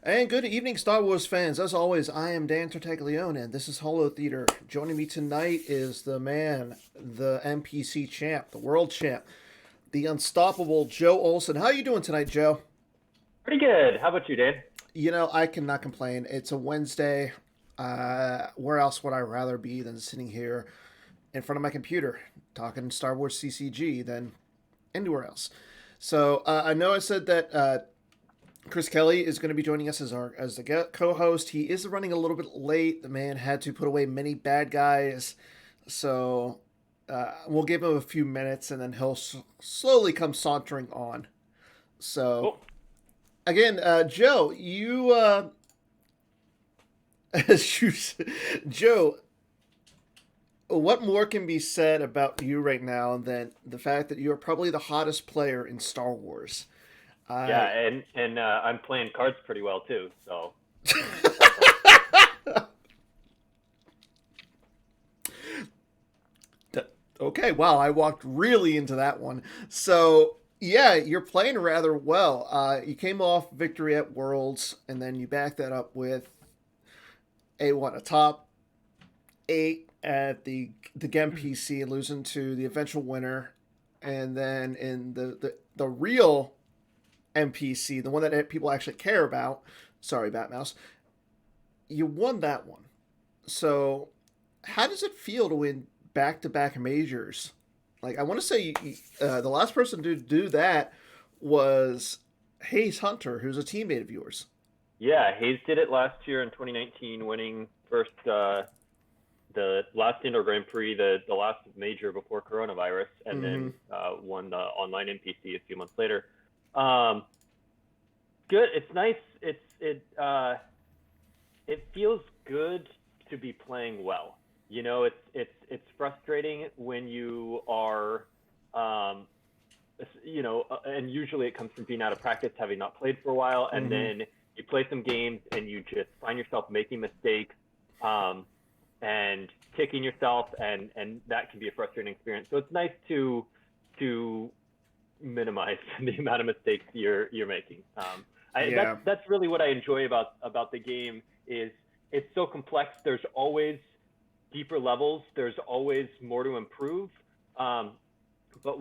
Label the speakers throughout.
Speaker 1: And good evening, Star Wars fans. As always, I am Dan Tartaglione, and this is Holotheatre. Joining me tonight is the man, the MPC champ, the world champ, the unstoppable Joe Olson. How are you doing tonight, Joe?
Speaker 2: Pretty good. How about you, Dan?
Speaker 1: I cannot complain. It's a Wednesday. Where else would I rather be than sitting here in front of my computer talking Star Wars CCG than anywhere else? So I know I said that Chris Kelly is going to be joining us as the co-host. He is running a little bit late. The man had to put away many bad guys, so we'll give him a few minutes, and then he'll slowly come sauntering on. So
Speaker 2: Cool.
Speaker 1: again, Joe, you, you, Joe, what more can be said about you right now than the fact that you are probably the hottest player in Star Wars?
Speaker 2: Yeah,
Speaker 1: I
Speaker 2: and I'm playing cards pretty well too. So definitely.
Speaker 1: Okay, wow, I walked really into that one. So, yeah, you're playing rather well. You came off victory at Worlds, and then you backed that up with a top eight at the MPC, losing to the eventual winner, and then in the real MPC, the one that people actually care about. Sorry, Batmouse. You won that one. So, how does it feel to win back to back majors? Like, I want to say the last person to do that was Hayes Hunter, who's a teammate of yours.
Speaker 2: Yeah, Hayes did it last year in 2019, winning first the last indoor Grand Prix, the last major before coronavirus, and
Speaker 1: Mm-hmm.
Speaker 2: then won the online MPC a few months later. Um, Good. It's nice. It feels good to be playing well. It's frustrating when you are, um, and usually it comes from being out of practice, having not played for a while, and
Speaker 1: Mm-hmm.
Speaker 2: then you play some games and you just find yourself making mistakes, um, and kicking yourself, and that can be a frustrating experience. So it's nice to minimize the amount of mistakes you're making.
Speaker 1: Yeah.
Speaker 2: That's really what I enjoy about the game is it's so complex. There's always deeper levels. There's always more to improve. Um, but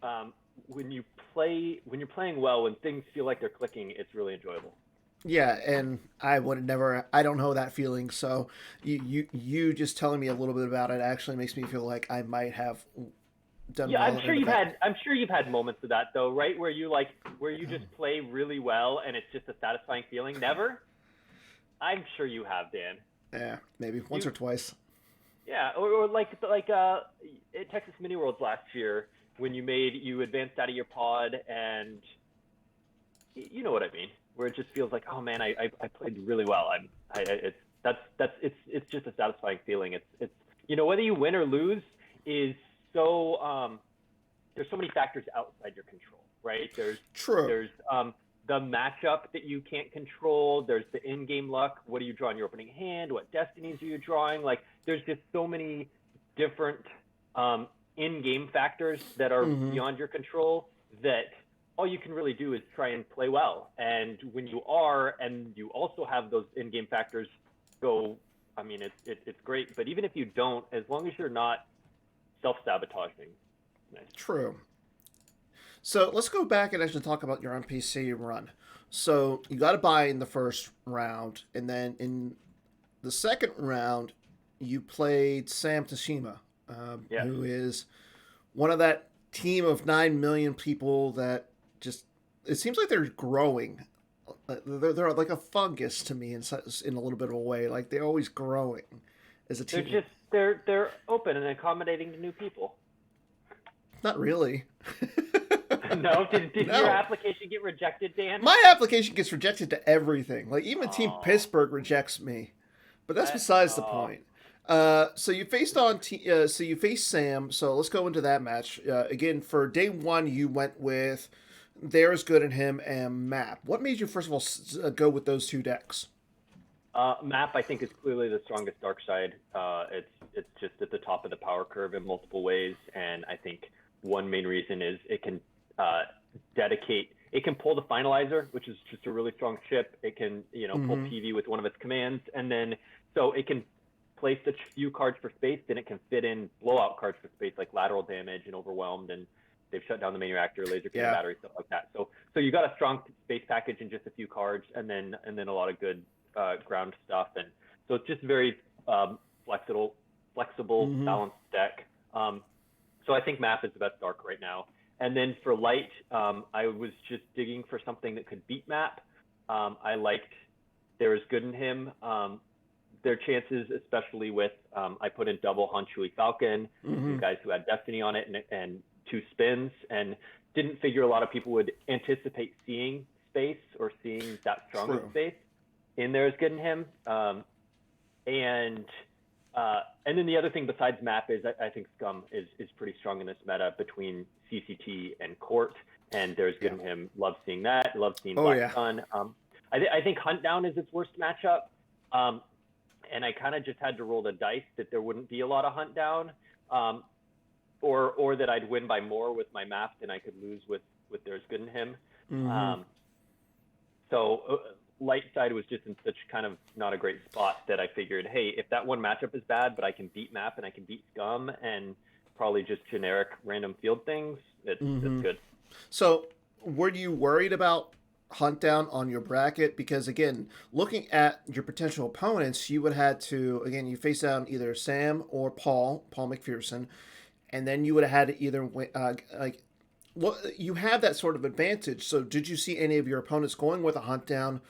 Speaker 2: um, when you're playing well, when things feel like they're clicking, it's really enjoyable.
Speaker 1: Yeah, and I would never. I don't know that feeling. So you just telling me a little bit about it actually makes me feel like I might have done
Speaker 2: Yeah,
Speaker 1: well in the back.
Speaker 2: I'm sure you've had moments of that though, right? Where you just play really well and it's just a satisfying feeling. Never? I'm sure you have, Dan.
Speaker 1: Yeah, maybe once
Speaker 2: You
Speaker 1: or twice.
Speaker 2: Yeah, or at Texas Mini Worlds last year when you advanced out of your pod and you know what I mean, where it just feels like, oh man, I played really well. It's that's it's just a satisfying feeling. It's whether you win or lose is so there's so many factors outside your control, right?
Speaker 1: True.
Speaker 2: There's the matchup that you can't control. There's the in-game luck. What do you draw in your opening hand? What destinies are you drawing? Like, there's just so many different um, in-game factors that are
Speaker 1: Mm-hmm.
Speaker 2: beyond your control that all you can really do is try and play well. And when you are, and you also have those in-game factors go, I mean, it's great. But even if you don't, as long as you're not self-sabotaging, nice.
Speaker 1: True. So let's go back and actually talk about your NPC run. So you got a buy in the first round, and then in the second round, you played Sam Tashima,
Speaker 2: Yes.
Speaker 1: who is one of that team of 9 million people that just it seems like they're growing. They're like a fungus to me in a little bit of a way. Like they're always growing as a
Speaker 2: They're
Speaker 1: team.
Speaker 2: just they're open and accommodating to new people.
Speaker 1: Not really.
Speaker 2: No, did your
Speaker 1: No.
Speaker 2: application get rejected, Dan?
Speaker 1: My application gets rejected to everything. Like even Team
Speaker 2: Oh,
Speaker 1: Pittsburgh rejects me, but that's
Speaker 2: I
Speaker 1: besides the
Speaker 2: oh
Speaker 1: point. So you faced Sam. So let's go into that match again. For day one, you went with There's Good in Him and Map. What made you first of all go with those two decks?
Speaker 2: Map I think is clearly the strongest dark side. It's just at the top of the power curve in multiple ways, and I think one main reason is it can uh, dedicate it can pull the finalizer, which is just a really strong chip. It can, pull PV with one of its commands, and then so it can place a few cards for space, then it can fit in blowout cards for space like lateral damage and overwhelmed, and they've shut down the main reactor, laser cannon battery, stuff like that. So you got a strong space package and just a few cards, and then a lot of good ground stuff, and so it's just very flexible, balanced deck. So I think Map is the best dark right now. And then for light, I was just digging for something that could beat Map. I liked There Is Good in Him. Their chances, especially with, I put in double Han Shui Falcon, some guys who had Destiny on it, and 2 spins, and didn't figure a lot of people would anticipate seeing space or seeing that strong of space in There Is Good in Him. And then the other thing besides Map is I think Scum is pretty strong in this meta between CCT and Court, and There Is Good in Him. Love seeing that. Love seeing Black Sun. I think Hunt Down is its worst matchup. And I kind of just had to roll the dice that there wouldn't be a lot of Hunt Down, or that I'd win by more with my Map than I could lose with There's Good in Him. So light side was just in such kind of not a great spot that I figured, hey, if that one matchup is bad, but I can beat Map and I can beat Scum and probably just generic random field things, it's good.
Speaker 1: So were you worried about Hunt Down on your bracket? Because again, looking at your potential opponents, you would have to, again, you face down either Sam or Paul McPherson, and then you would have had to either you have that sort of advantage. So did you see any of your opponents going with a Hunt Down,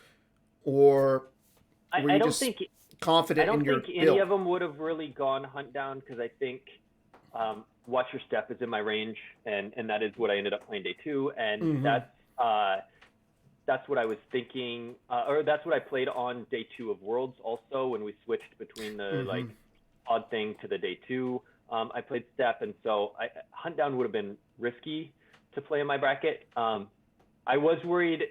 Speaker 1: or were you just confident in your build?
Speaker 2: I don't think any of them would have really gone Hunt Down, because I think Watch Your Step is in my range, and that is what I ended up playing day 2, and that's what I was thinking, or that's what I played on day 2 of Worlds also, when we switched between the odd thing to the day 2. I played Step, and so Hunt Down would have been risky to play in my bracket. I was worried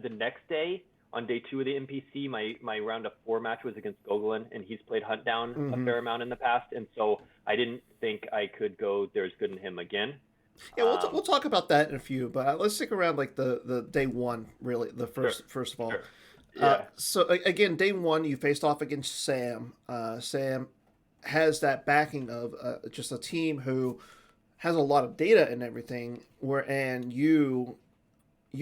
Speaker 2: the next day on day 2 of the MPC, my round of 4 match was against Gogolin, and he's played Hunt Down a fair amount in the past, and so I didn't think I could go There's Good in Him again.
Speaker 1: Yeah, we'll talk about that in a few, but let's stick around like the day 1, really, the first of all.
Speaker 2: Sure. Yeah.
Speaker 1: So again, day 1, you faced off against Sam. Sam has that backing of just a team who has a lot of data and everything, and you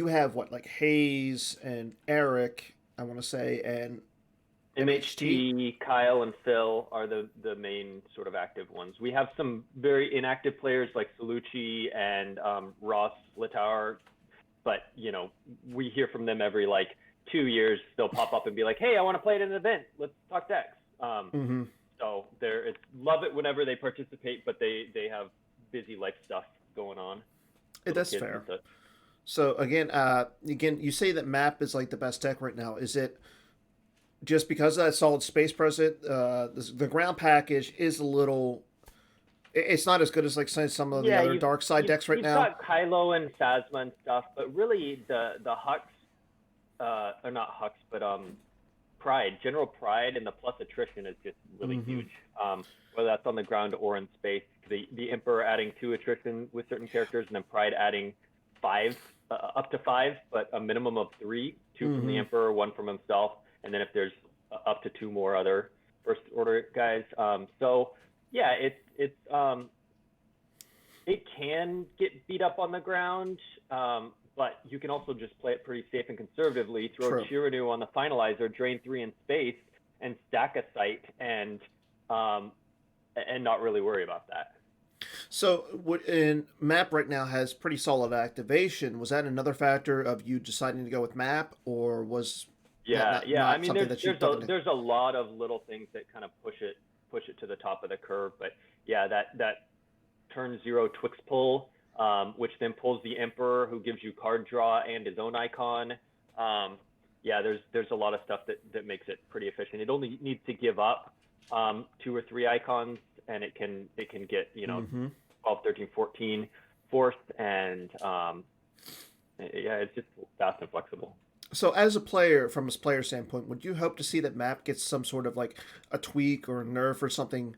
Speaker 1: have what, like Hayes and Eric, I want to say, and
Speaker 2: MHT, Kyle, and Phil are the main sort of active ones. We have some very inactive players like Salucci and Ross Litauer, but we hear from them every 2 years. They'll pop up and be like, "Hey, I want to play at an event. Let's talk decks." So love it whenever they participate, but they have busy life stuff going on.
Speaker 1: That's fair. So again, you say that Map is like the best deck right now. Is it just because of that solid space present? The ground package is a little. It's not as good as some of the other dark side decks right now.
Speaker 2: You've got Kylo and Phasma and stuff, but really the Hux, or not Hux, but Pride, General Pride, and the plus attrition is just really huge. Whether that's on the ground or in space, the Emperor adding 2 attrition with certain characters, and then Pride adding 5, up to 5, but a minimum of 3, 2 from the Emperor, 1 from himself, and then if there's up to 2 more other first order guys. So yeah, it can get beat up on the ground, but you can also just play it pretty safe and conservatively. Throw Chiranu on the finalizer, drain 3 in space, and stack a site, and not really worry about that.
Speaker 1: So, in Map right now has pretty solid activation. Was that another factor of you deciding to go with Map, or was
Speaker 2: not I mean, there's a lot of little things that kind of push it to the top of the curve, but yeah, that turn 0 Twix pull, which then pulls the Emperor, who gives you card draw and his own icon. There's a lot of stuff that makes it pretty efficient. It only needs to give up 2 or 3 icons, and it can get 12, 13, 14 forced, and it's just fast and flexible.
Speaker 1: So as a player, from a player standpoint, would you hope to see that Map gets some sort of a tweak or a nerf or something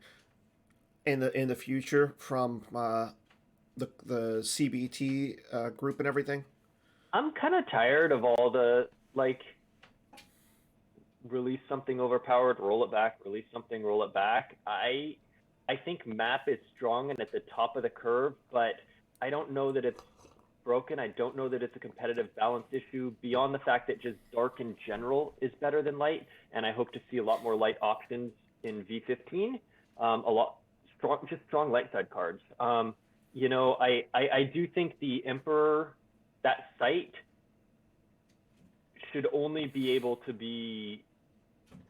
Speaker 1: in the future from the CBT group and everything?
Speaker 2: I'm kind of tired of all the like release something overpowered, roll it back, release something, roll it back. I think map is strong and at the top of the curve, but I don't know that it's broken. I don't know that it's a competitive balance issue beyond the fact that just dark in general is better than light, and I hope to see a lot more light options in V15. A lot strong, just strong light side cards. I do think the Emperor, that site should only be able to be.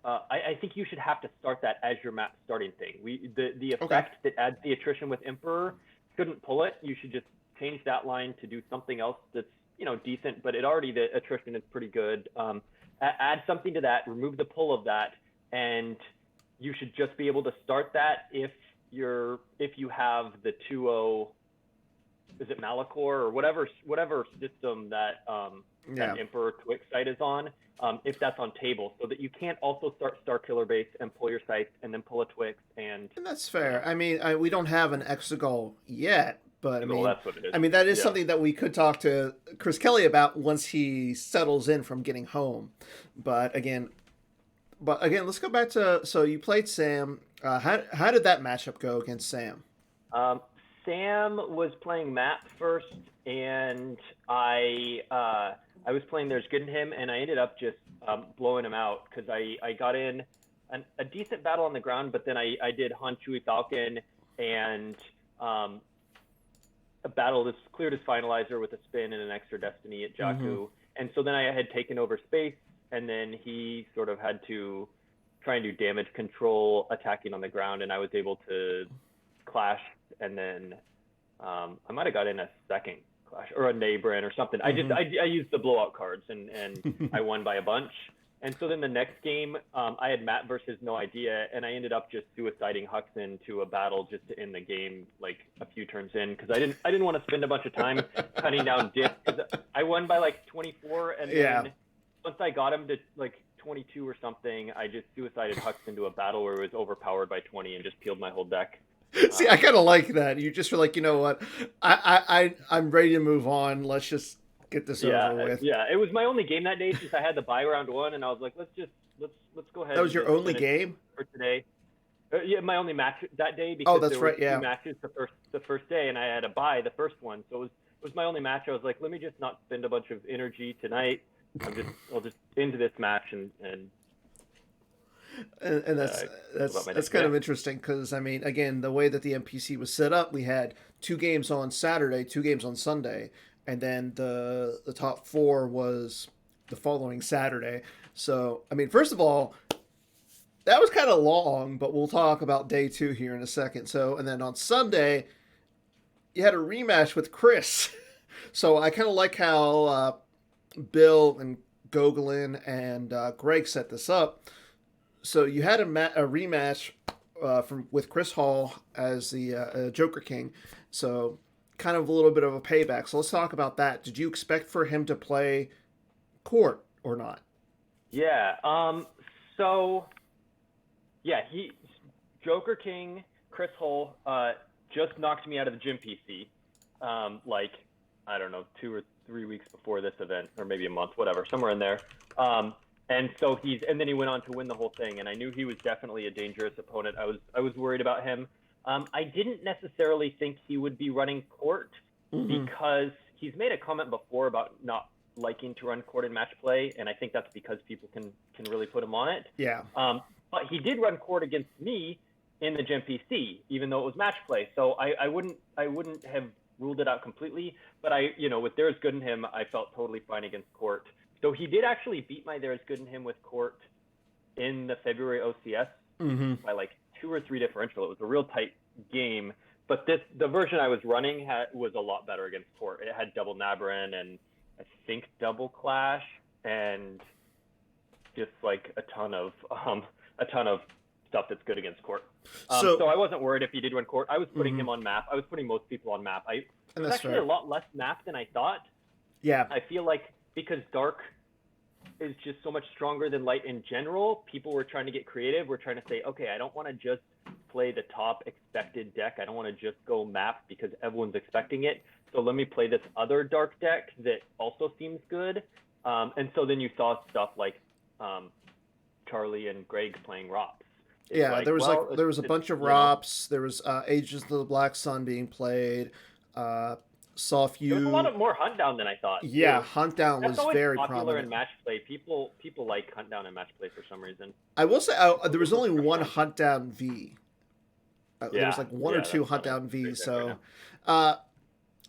Speaker 2: I think you should have to start that as your map starting thing. The effect that adds the attrition with Emperor shouldn't pull it. You should just change that line to do something else that's decent, but the attrition is pretty good. Add something to that, remove the pull of that, and you should just be able to start that if you have the 2-0, is it Malachor or whatever system that that Emperor Twix site is on, if that's on table, so that you can't also start Star Killer base and pull your sites and then pull a Twix and
Speaker 1: that's fair. I mean, we don't have an Exegol yet, but
Speaker 2: that's what it is.
Speaker 1: I mean, that is something that we could talk to Chris Kelly about once he settles in from getting home. But again, let's go back to, so you played Sam. How did that matchup go against Sam?
Speaker 2: Sam was playing map first, and I was playing There's Good in Him, and I ended up just blowing him out because I got in a decent battle on the ground, but then I did Han Chui Falcon and a battle that's cleared his finalizer with a spin and an extra destiny at Jakku. Mm-hmm. And so then I had taken over space, and then he sort of had to try and do damage control attacking on the ground, and I was able to clash, and then I might have got in a second clash or a Nabran or something. Mm-hmm. I used the blowout cards, and I won by a bunch. And so then the next game, I had Matt versus No Idea, and I ended up just suiciding Hux into a battle just to end the game like a few turns in, because I didn't want to spend a bunch of time cutting down dips. I won by like 24, and then once I got him to like 22 or something, I just suicided Hux into a battle where it was overpowered by 20 and just peeled my whole deck.
Speaker 1: See, I kind of like that. You just were like, you know what, I'm ready to move on. Let's just get this over with.
Speaker 2: Yeah, it was my only game that day since I had the bye round one, and I was like, let's go ahead.
Speaker 1: That was your only game
Speaker 2: for today. My only match that day, because
Speaker 1: that's
Speaker 2: there were
Speaker 1: right. Yeah,
Speaker 2: 2 matches the first day, and I had a bye the first one, so it was my only match. I was like, let me just not spend a bunch of energy tonight. I'll just into this match and
Speaker 1: that's kind of interesting, because I mean, again, the way that the MPC was set up, we had 2 games on Saturday, 2 games on Sunday, and then the top 4 was the following Saturday. So I mean, first of all, that was kind of long, but we'll talk about day 2 here in a second. So, and then on Sunday, you had a rematch with Chris. So I kind of like how Bill and Gogolin and Greg set this up. So you had a rematch with Chris Hall as the Joker King. So kind of a little bit of a payback. So let's talk about that. Did you expect for him to play Court or not?
Speaker 2: Yeah. He Joker King, Chris Hall just knocked me out of the gym PC. Like, I don't know, 2 or 3 weeks before this event, or maybe a month, whatever, somewhere in there. And so and then he went on to win the whole thing, and I knew he was definitely a dangerous opponent. I was worried about him. I didn't necessarily think he would be running Court, because he's made a comment before about not liking to run Court in match play, and I think that's because people can really put him on it.
Speaker 1: Yeah.
Speaker 2: But he did run Court against me in the Gem PC, even though it was match play. So I wouldn't have ruled it out completely, but with There's Good in Him, I felt totally fine against Court. So he did actually beat my There's Good in Him with Court in the February OCS by like 2 or 3 differential. It was a real tight game, but the version I was running was a lot better against Court. It had double Nabran and I think double Clash and just like a ton of stuff that's good against Court. So I wasn't worried if he did run Court. I was putting him on map. I was putting most people on map. It was actually a lot less map than I thought.
Speaker 1: Yeah.
Speaker 2: I feel like because Dark is just so much stronger than Light in general, people were trying to get creative. We're trying to say, okay, I don't want to just play the top expected deck. I don't want to just go map because everyone's expecting it. So let me play this other dark deck that also seems good. And so then you saw stuff like Charlie and Greg playing Rops.
Speaker 1: Yeah,
Speaker 2: Like,
Speaker 1: there was
Speaker 2: well,
Speaker 1: there was a bunch of Rops. There was Ages of the Black Sun being played. Saw a
Speaker 2: there was a lot
Speaker 1: few.
Speaker 2: of more Hunt Down than I thought
Speaker 1: Yeah,
Speaker 2: too.
Speaker 1: Hunt Down
Speaker 2: That's
Speaker 1: was
Speaker 2: always
Speaker 1: very
Speaker 2: popular in
Speaker 1: prominent.
Speaker 2: match play. People like Hunt Down in match play for some reason.
Speaker 1: I will say there was
Speaker 2: There's no
Speaker 1: only one
Speaker 2: pressure on.
Speaker 1: Hunt Down V. There was
Speaker 2: Yeah,
Speaker 1: like one or
Speaker 2: yeah,
Speaker 1: two
Speaker 2: that's
Speaker 1: Hunt
Speaker 2: not a
Speaker 1: Down V.
Speaker 2: great deck right
Speaker 1: So,
Speaker 2: now.
Speaker 1: uh,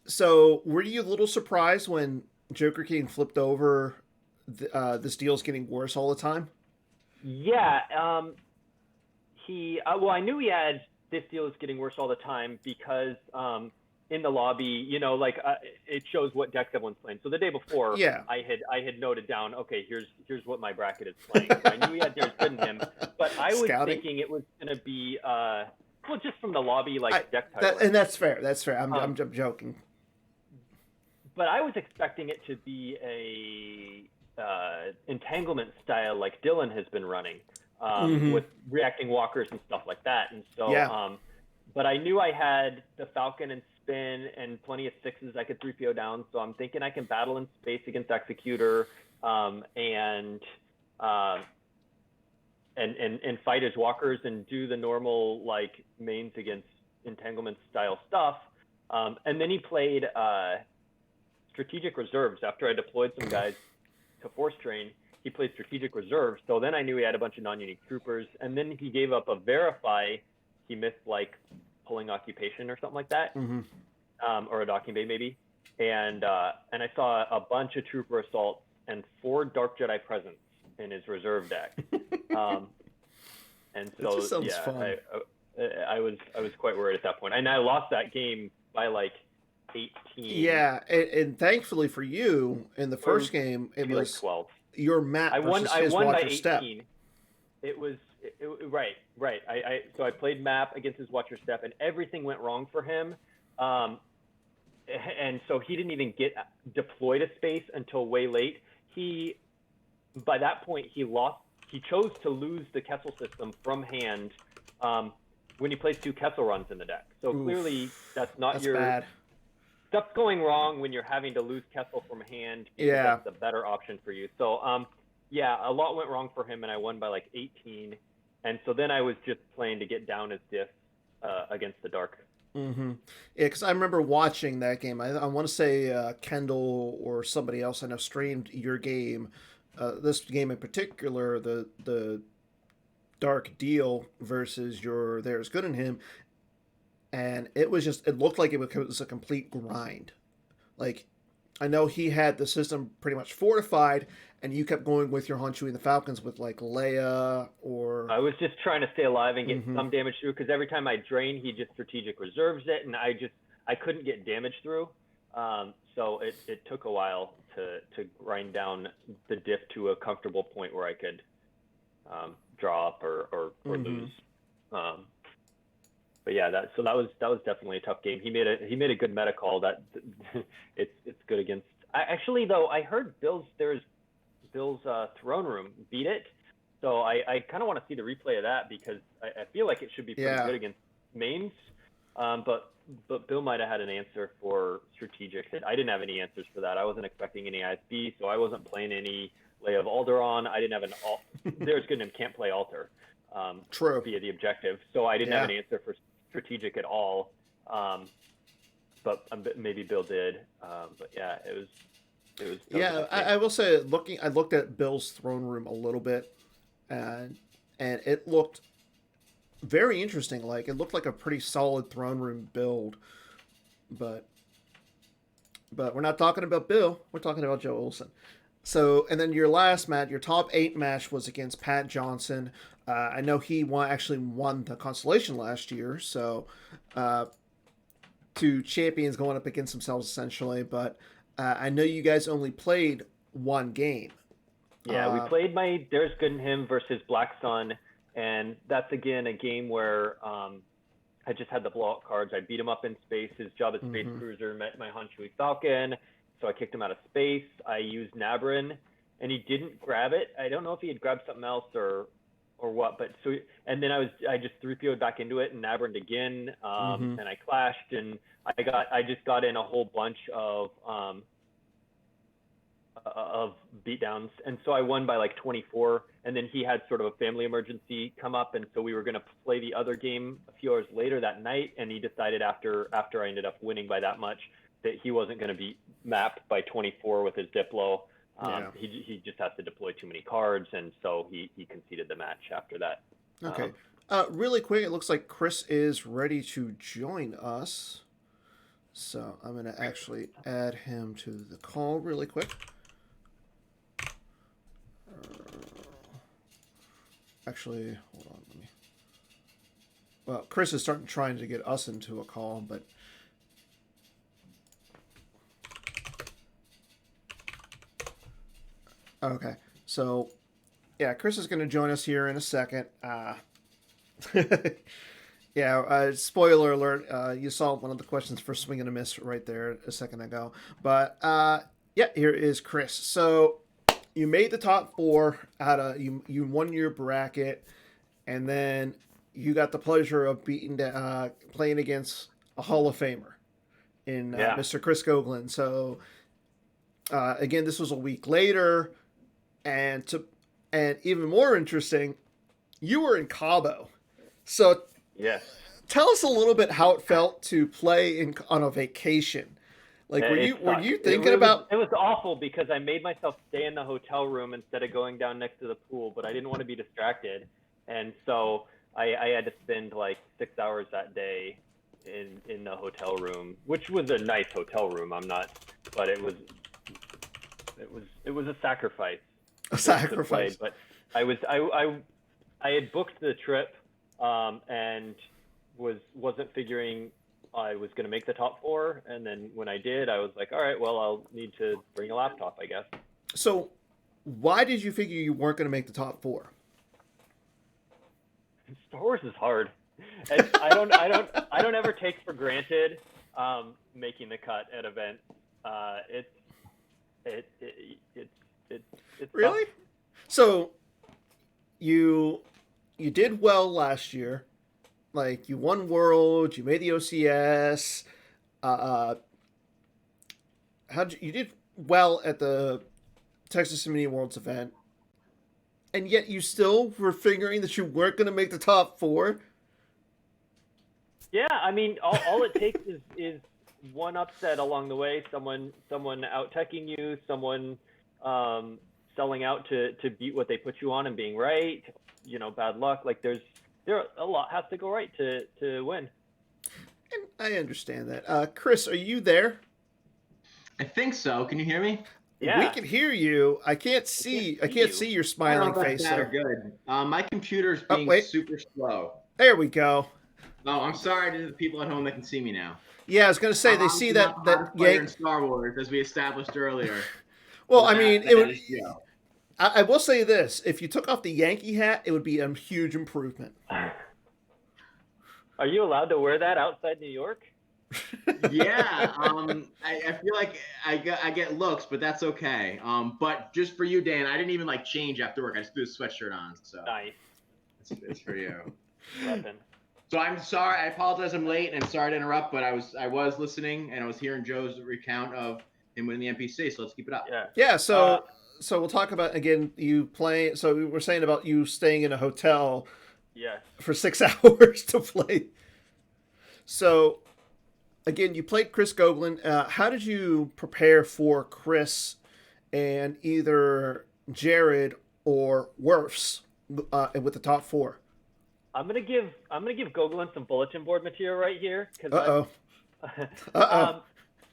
Speaker 1: so were you a little surprised when Joker King flipped over? This deal's getting worse all the time.
Speaker 2: Yeah, he well, I knew he had this deal is getting worse all the time because in the lobby, like it shows what decks everyone's playing. So the day before,
Speaker 1: Yeah.
Speaker 2: I had noted down, okay, here's what my bracket is playing. So I knew he had There's Good in him, but I was
Speaker 1: Scouting.
Speaker 2: thinking it was gonna be well, just from the lobby like deck
Speaker 1: And
Speaker 2: titling.
Speaker 1: that's fair. That's fair. I'm
Speaker 2: Um,
Speaker 1: joking.
Speaker 2: but I was expecting it to be a entanglement style like Dylan has been running, with reacting walkers and stuff like that. And so,
Speaker 1: Yeah.
Speaker 2: but I knew I had the Falcon and spin and plenty of sixes I could 3PO down. So I'm thinking I can battle in space against Executor, and fight his walkers and do the normal like mains against entanglement style stuff. And then he played strategic reserves after I deployed some guys to force train. He played strategic reserves, so then I knew he had a bunch of non-unique troopers. And then he gave up a verify. He missed like pulling occupation or something like that, or a docking bay maybe. And I saw a bunch of trooper assaults and 4 Dark Jedi presence in his reserve deck. And so
Speaker 1: just sounds
Speaker 2: yeah,
Speaker 1: fun.
Speaker 2: I was quite worried at that point, and I lost that game by like 18.
Speaker 1: Yeah, and thankfully for you, in the first game, it
Speaker 2: maybe like
Speaker 1: was
Speaker 2: 12.
Speaker 1: your map
Speaker 2: I won.
Speaker 1: versus
Speaker 2: I
Speaker 1: his
Speaker 2: won by
Speaker 1: Watcher
Speaker 2: 18.
Speaker 1: Step.
Speaker 2: It was right. So I played map against his Watcher Step, and everything went wrong for him. And so he didn't even get deployed to space until way late. By that point, he chose to lose the Kessel system from hand when he plays 2 Kessel runs in the deck. So clearly, that's
Speaker 1: bad.
Speaker 2: Stuff's going wrong when you're having to lose Kessel from hand because that's the better option for you. So, yeah, a lot went wrong for him, and I won by like 18. And so then I was just playing to get down his diff against the Dark.
Speaker 1: Yeah, because I remember watching that game. I want to say Kendall or somebody else I know streamed your game. This game in particular, the Dark Deal versus your There's Good in Him, and it looked like it was a complete grind. Like, I know he had the system pretty much fortified, and you kept going with your Honshu and the Falcons with like Leia or.
Speaker 2: I was just trying to stay alive and get some damage through, because every time I drain, he just strategic reserves it, and I couldn't get damage through. So it took a while to grind down the diff to a comfortable point where I could draw up or lose. But yeah, that was definitely a tough game. He made a good meta call that it's good against. I heard Bill's throne room beat it, so I kind of want to see the replay of that, because I feel like it should be pretty good against mains. But Bill might have had an answer for strategic. I didn't have any answers for that. I wasn't expecting any ISB, so I wasn't playing any Leia of Alderaan. I didn't have There's Good and can't play Alter.
Speaker 1: True.
Speaker 2: Via the objective, so I didn't have an answer for strategic at all. But maybe Bill did. But yeah, it was.
Speaker 1: Yeah, I will say, I looked at Bill's throne room a little bit, and it looked very interesting. Like, it looked like a pretty solid throne room build, but we're not talking about Bill. We're talking about Joe Olsen. So, and then your last match, your top 8 match was against Pat Johnson. I know he actually won the Constellation last year, so 2 champions going up against themselves essentially. But I know you guys only played 1 game.
Speaker 2: Yeah, we played my There's Good in Him versus Black Sun, and that's again a game where I just had the blowout cards. I beat him up in space. His job as Space Cruiser met my Honshui Falcon, so I kicked him out of space. I used Nabrin, and he didn't grab it. I don't know if he had grabbed something else or or what. But so, and then I just 3PO'd back into it and Naberned again,
Speaker 1: Mm-hmm.
Speaker 2: and I clashed, and I just got in a whole bunch of beatdowns, and so I won by like 24. And then he had sort of a family emergency come up, and so we were going to play the other game a few hours later that night, and he decided after I ended up winning by that much that he wasn't going to beat Map by 24 with his Diplo.
Speaker 1: Yeah.
Speaker 2: He just has to deploy too many cards, and so he conceded the match after that.
Speaker 1: Okay. Really quick, it looks like Chris is ready to join us. So I'm going to actually add him to the call really quick. Actually, hold on. Let me. Well, Chris is trying to get us into a call, but okay. So, yeah, Chris is going to join us here in a second. Yeah, spoiler alert. You saw one of the questions for Swing and a Miss right there a second ago. But, yeah, here is Chris. So, you made the top four out of you won your bracket, and then you got the pleasure of playing against a Hall of Famer in
Speaker 2: Yeah.
Speaker 1: Mr. Chris Goglin. So again, this was a week later, and even more interesting, you were in Cabo. So
Speaker 2: Yes.
Speaker 1: tell us a little bit how it felt to play on a vacation. Like, were
Speaker 2: It
Speaker 1: you
Speaker 2: sucked.
Speaker 1: thinking about?
Speaker 2: It was awful because I made myself stay in the hotel room instead of going down next to the pool, but I didn't want to be distracted, and so I had to spend like 6 hours that day in the hotel room, which was a nice hotel room. But it was a sacrifice.
Speaker 1: A sacrifice.
Speaker 2: But I had booked the trip, and wasn't figuring I was going to make the top four, and then when I did, I was like, all right, well, I'll need to bring a laptop, I guess.
Speaker 1: So, why did you figure you weren't going to make the top four?
Speaker 2: Star Wars is hard. And I don't ever take for granted making the cut at events. It's
Speaker 1: Really?
Speaker 2: tough.
Speaker 1: So, you did well last year. Like, you won Worlds, you made the OCS. You did well at the Texas Mini Worlds event, and yet you still were figuring that you weren't going to make the top four.
Speaker 2: Yeah, I mean, all it takes is one upset along the way. Someone out teching you, someone selling out to beat what they put you on and being right. Bad luck. Like there a lot has to go right to win.
Speaker 1: And I understand that. Chris, are you there?
Speaker 3: I think so. Can you hear me?
Speaker 2: Yeah.
Speaker 1: We can hear you. I can't see your smiling face.
Speaker 3: That are good. My computer's being super slow.
Speaker 1: There we go.
Speaker 3: Oh, I'm sorry to the people at home that can see me now.
Speaker 1: Yeah, I was going to say they see that
Speaker 3: in Star Wars, as we established earlier.
Speaker 1: Well, I mean, it would. I will say this: if you took off the Yankee hat, it would be a huge improvement.
Speaker 2: Are you allowed to wear that outside New York?
Speaker 3: Yeah, I feel like I get looks, but that's okay. But just for you, Dan, I didn't even change after work. I just threw a sweatshirt on. So
Speaker 2: nice.
Speaker 3: It's for you.
Speaker 2: Weapon.
Speaker 3: So I'm sorry. I apologize. I'm late, and sorry to interrupt, but I was listening, and I was hearing Joe's recount of him winning the MPC. So let's keep it up.
Speaker 1: Yeah. So we'll talk about again. You play. So we were saying about you staying in a hotel.
Speaker 2: Yes.
Speaker 1: For 6 hours to play. So, again, you played Chris Goglin. How did you prepare for Chris and either Jared or Werfs with the top four?
Speaker 2: I'm gonna give Goglin some bulletin board material right here
Speaker 1: because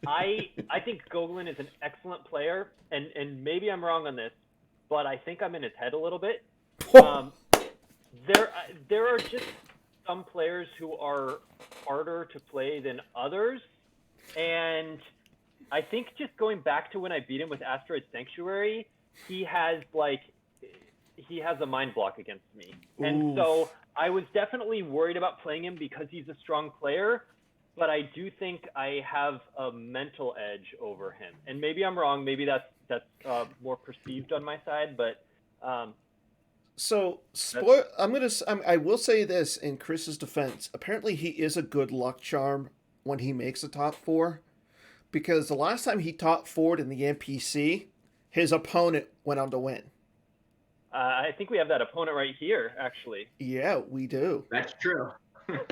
Speaker 2: I think Goglin is an excellent player, and maybe I'm wrong on this, but I think I'm in his head a little bit. There are just some players who are harder to play than others, and I think just going back to when I beat him with Asteroid Sanctuary, he has a mind block against me. Ooh. And so I was definitely worried about playing him because he's a strong player, but I do think I have a mental edge over him. And maybe I'm wrong, maybe that's more perceived on my side, but
Speaker 1: So,
Speaker 3: That's
Speaker 1: I will say this in Chris's defense. Apparently, he is a good luck charm when he makes a top four. Because the last time he top foured in the MPC, his opponent went on to win.
Speaker 2: I think we have that opponent right here, actually.
Speaker 1: Yeah, we do.
Speaker 3: that's true.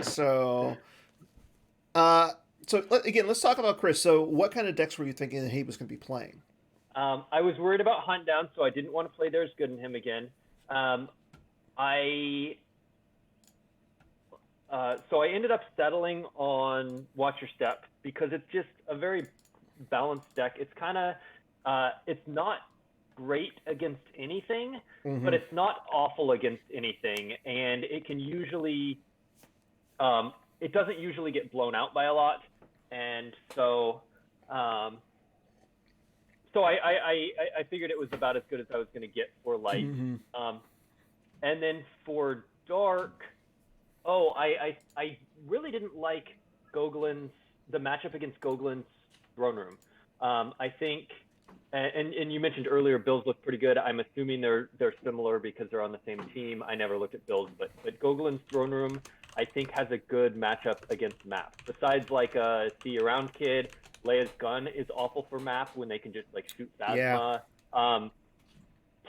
Speaker 1: So, uh, again, let's talk about Chris. So, what kind of decks were you thinking that he was going to be playing?
Speaker 2: I was worried about Hunt Down, so I didn't want to play There's Good in him again. I so I ended up settling on Watch Your Step because it's just a very balanced deck. It's kind of it's not great against anything, but it's not awful against anything, and it can usually it doesn't usually get blown out by a lot, and so so I figured it was about as good as I was going to get for light. And then for dark, I really didn't like Goglin's the matchup against Goglin's Throne Room. I think, and you mentioned earlier, Bills look pretty good. I'm assuming they're similar because they're on the same team. I never looked at Bills, but Goglin's Throne Room I think has a good matchup against Map. Besides like a See Around Kid, Leia's Gun is awful for Map when they can just like shoot Phasma.
Speaker 1: Yeah.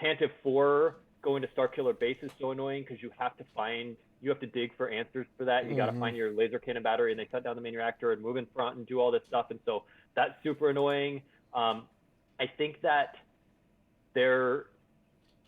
Speaker 2: Tantive 4 going to Starkiller Base is so annoying because you have to dig for answers for that. You got to find your laser cannon battery, and they shut down the main reactor and move in front and do all this stuff. And so that's super annoying. I think that their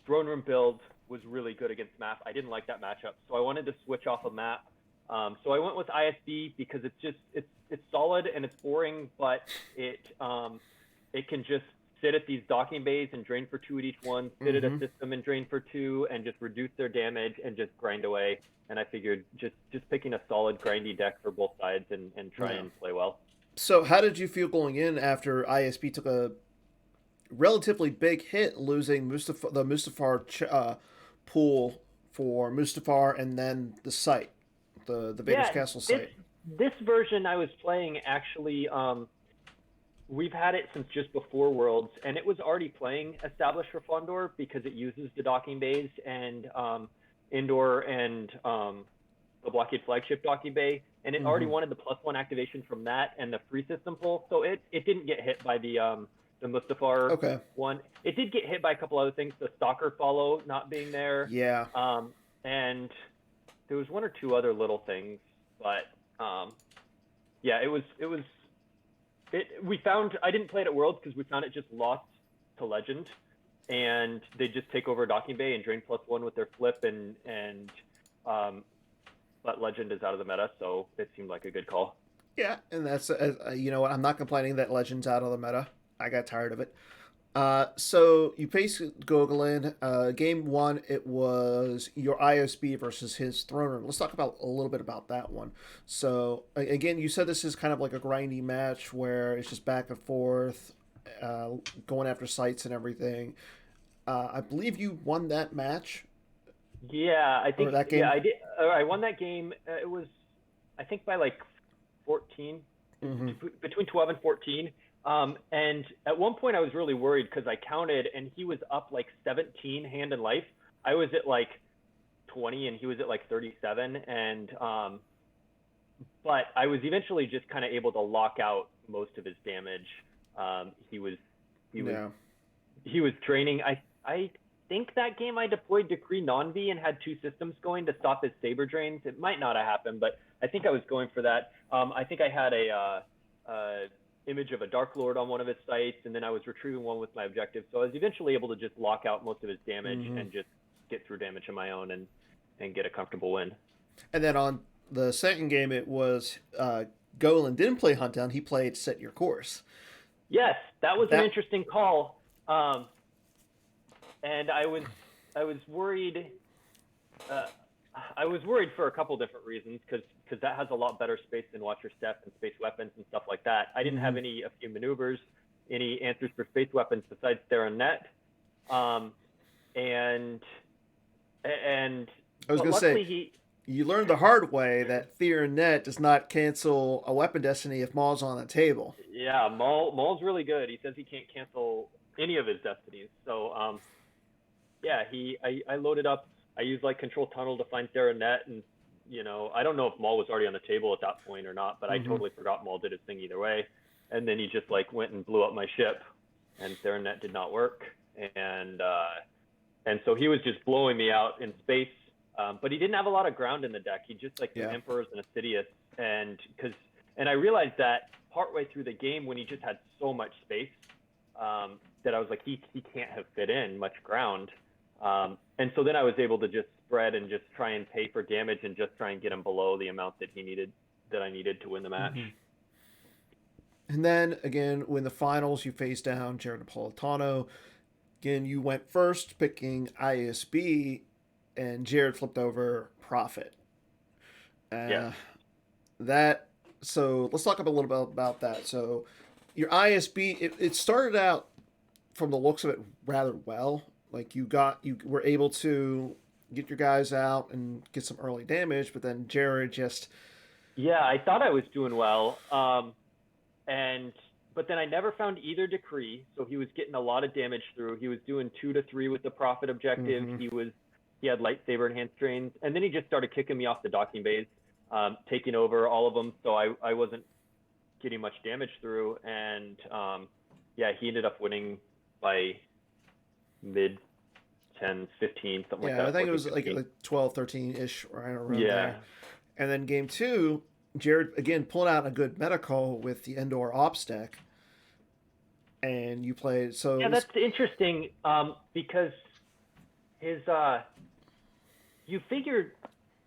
Speaker 2: Throne Room build was really good against Map. I didn't like that matchup, so I wanted to switch off of Map. So I went with ISB because it's solid and it's boring, but it can just sit at these docking bays and drain for 2 at each one, sit at a system and drain for 2, and just reduce their damage and just grind away. And I figured just picking a solid grindy deck for both sides and try and play well.
Speaker 1: So how did you feel going in after ISB took a relatively big hit, losing the Mustafar pool for Mustafar and then the site, the Vader's Castle site?
Speaker 2: This version I was playing actually, we've had it since just before Worlds, and it was already playing established for Fondor because it uses the docking bays and Indoor and the Blockade Flagship docking bay, and it already wanted the +1 activation from that and the free system pull, so it didn't get hit by the Mustafar one. It did get hit by a couple other things, the Stalker follow not being there.
Speaker 1: Yeah.
Speaker 2: And there was one or two other little things, but yeah, we found, I didn't play it at Worlds because we found it just lost to Legend, and they just take over a docking bay and drain +1 with their flip, but Legend is out of the meta, so it seemed like a good call.
Speaker 1: Yeah, and that's you know what, I'm not complaining that Legend's out of the meta. I got tired of it. So you faced Gogolin. Game 1, it was your ISB versus his Throne Room. Let's talk about a little bit about that one. So again, you said this is kind of like a grindy match where it's just back and forth, going after sites and everything. I believe you won that match.
Speaker 2: Yeah, I think
Speaker 1: that game?
Speaker 2: Yeah, I did. I won that game. It was, I think, by like 14, between 12 and 14. And at one point I was really worried because I counted and he was up like 17 hand and life. I was at like 20 and he was at like 37. And, but I was eventually just kind of able to lock out most of his damage. He was training. I think that game I deployed Decree Non-V and had 2 systems going to stop his saber drains. It might not have happened, but I think I was going for that. I think I had a image of a Dark Lord on one of his sites, and then I was retrieving one with my objective. So I was eventually able to just lock out most of his damage and just get through damage on my own and get a comfortable win. And
Speaker 1: then on the second game, it was Golan didn't play Hunt Down. He played Set Your Course.
Speaker 2: Yes, that was an interesting call. And I was worried. I was worried for a couple different reasons because that has a lot better space than Watch Your Step and space weapons and stuff like that. I didn't have a few maneuvers, any answers for space weapons besides Theron Net. And
Speaker 1: I was going to say, you learned the hard way that Theron Net does not cancel a weapon destiny if Maul's on the table.
Speaker 2: Yeah, Maul's really good. He says he can't cancel any of his destinies. So, yeah, I loaded up I used like control tunnel to find Theranet, and I don't know if Maul was already on the table at that point or not, but I totally forgot Maul did his thing either way. And then he just like went and blew up my ship, and Theranet did not work, and so he was just blowing me out in space. But he didn't have a lot of ground in the deck. He just like some Emperors and a Sidious, and I realized that partway through the game when he just had so much space, that I was like, he can't have fit in much ground. And so then I was able to just spread and just try and pay for damage and just try and get him below the amount that I needed to win the match.
Speaker 1: And then again, when the finals, you faced down Jared Napolitano. Again, you went first picking ISB, and Jared flipped over Prophet. So let's talk a little bit about that. So your ISB, it started out from the looks of it rather well. Like you were able to get your guys out and get some early damage, but then Jared just...
Speaker 2: Yeah, I thought I was doing well. But then I never found either decree, so he was getting a lot of damage through. He was doing 2 to 3 with the Prophet objective. He had lightsaber and hand strains, and then he just started kicking me off the docking bays, taking over all of them, so I wasn't getting much damage through. And he ended up winning by mid 10s, 15, something like that.
Speaker 1: Yeah, I think it was like 12, 13-ish, right around there. And then game 2, Jared, again, pulling out a good meta call with the Endor Ops deck. And you played...
Speaker 2: Yeah, that's interesting, because his... you figured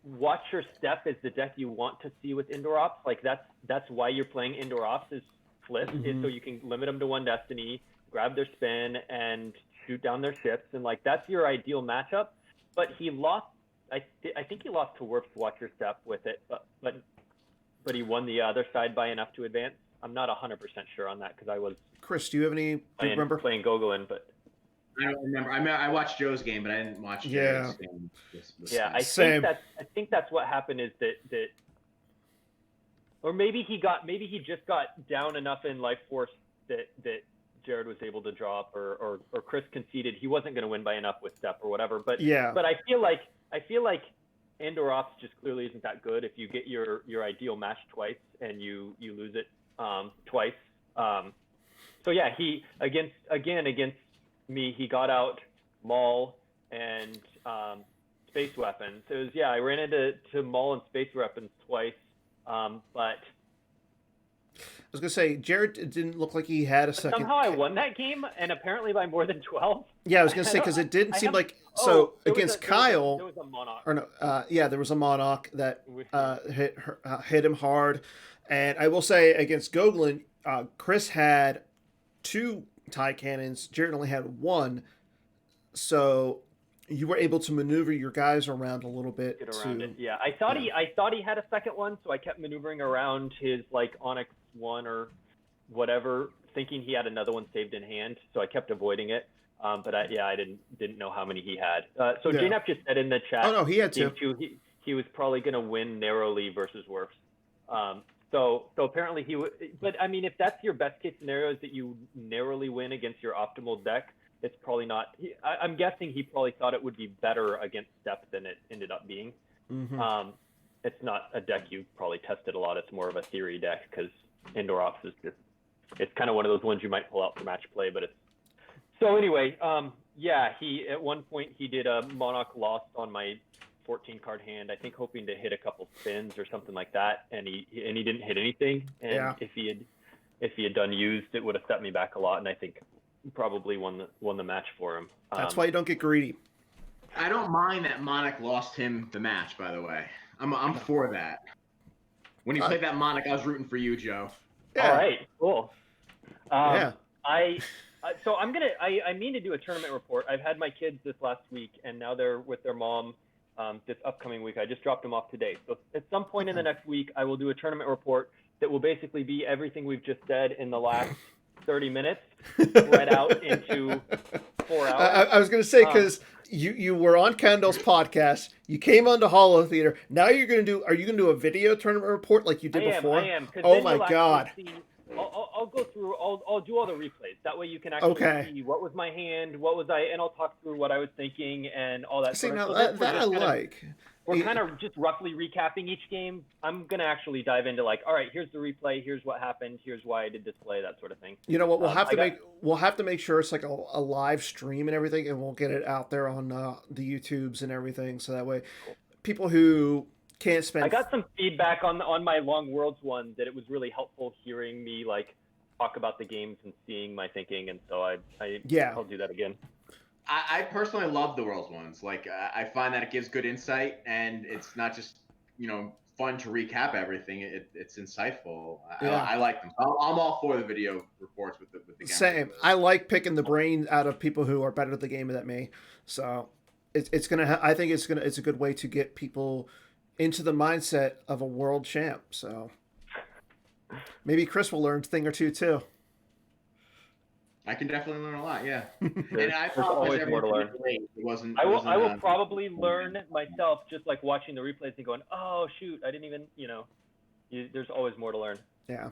Speaker 2: Watch Your Step is the deck you want to see with Endor Ops. Like, that's why you're playing Endor Ops is Flip, is so you can limit them to 1 Destiny, grab their spin, and shoot down their ships. And, like, that's your ideal matchup. But he lost... I think he lost to Warp's Watch Your Step with it, but he won the other side by enough to advance. I'm not 100% sure on that because I was...
Speaker 1: Chris, do you have any... remember
Speaker 2: playing Gogolin, but...
Speaker 3: I don't remember. I watched Joe's game, but I didn't watch Jared's game.
Speaker 2: I think that's what happened is that or maybe he just got down enough in life force that Jared was able to draw up, or Chris conceded he wasn't going to win by enough with Step or whatever. But I feel like Endor Ops just clearly isn't that good if you get your ideal match twice and you lose it twice. So yeah, he against me, he got out Maul and space weapons. So it was, I ran into Maul and space weapons twice, but
Speaker 1: I was gonna say Jared didn't look like he had a second.
Speaker 2: Somehow I won that game, and apparently by more than 12.
Speaker 1: Yeah, I was gonna say because it didn't seem like against Kyle.
Speaker 2: There was a Monarch.
Speaker 1: Or no, there was a Monarch that hit him hard, and I will say against Gogolin, Chris had 2 tie cannons. Jared only had 1, so you were able to maneuver your guys around a little bit.
Speaker 2: Get around it. Yeah, I thought he had a second one, so I kept maneuvering around his like Onyx 1 or whatever, thinking he had another one saved in hand. So I kept avoiding it. But I didn't know how many he had. So JNAP just said in the chat.
Speaker 1: Oh no, he had 2.
Speaker 2: He was probably going to win narrowly versus Werfs. So apparently he would. But I mean, if that's your best case scenario, is that you narrowly win against your optimal deck, it's probably not. I'm guessing he probably thought it would be better against Step than it ended up being. It's not a deck you probably tested a lot. It's more of a theory deck because Endor Ops is just. It's kind of one of those ones you might pull out for match play, but it's. So anyway, he at one point he did a Monarch Lost on my 14 card hand, I think hoping to hit a couple spins or something like that, and he didn't hit anything. And if he had done used, it would have set me back a lot, and I think probably won the match for him.
Speaker 1: That's why you don't get greedy.
Speaker 3: I don't mind that Monarch lost him the match, by the way. I'm for that. When he played that Monarch, I was rooting for you, Joe.
Speaker 1: Yeah.
Speaker 2: All right, cool. So I mean to do a tournament report. I've had my kids this last week, and now they're with their mom this upcoming week. I just dropped them off today. So at some point in the next week, I will do a tournament report that will basically be everything we've just said in the last 30 minutes, spread out into 4 hours.
Speaker 1: I was going to say, because you were on Kendall's podcast, you came onto Holotheatre. Now are you going to do a video tournament report like you did before?
Speaker 2: I am.
Speaker 1: Oh my God.
Speaker 2: I'll go through. I'll do all the replays. That way you can actually see what was my hand, what was I, and I'll talk through what I was thinking and all that.
Speaker 1: See,
Speaker 2: sort of.
Speaker 1: now
Speaker 2: So
Speaker 1: that I like.
Speaker 2: We're kind of just roughly recapping each game. I'm gonna actually dive into like, all right, here's the replay, here's what happened, here's why I did this play, that sort of thing.
Speaker 1: You know what? We'll have to make sure it's like a live stream and everything, and we'll get it out there on the YouTubes and everything, so that way people who can't spend.
Speaker 2: I got some feedback on my Long Worlds one that it was really helpful hearing me like talk about the games and seeing my thinking, and so I'll do that again.
Speaker 3: I personally love the Worlds ones. Like I find that it gives good insight, and it's not just fun to recap everything. It's insightful. I like them. I'm all for the video reports with the game.
Speaker 1: Same. I like picking the brain out of people who are better at the game than me. So it's gonna. I think it's a good way to get people into the mindset of a world champ. So maybe Chris will learn a thing or two too.
Speaker 3: I can definitely learn a lot, yeah.
Speaker 2: And I always more to learn. I will probably learn myself just like watching the replays and going, oh shoot, I didn't even, there's always more to learn.
Speaker 1: Yeah.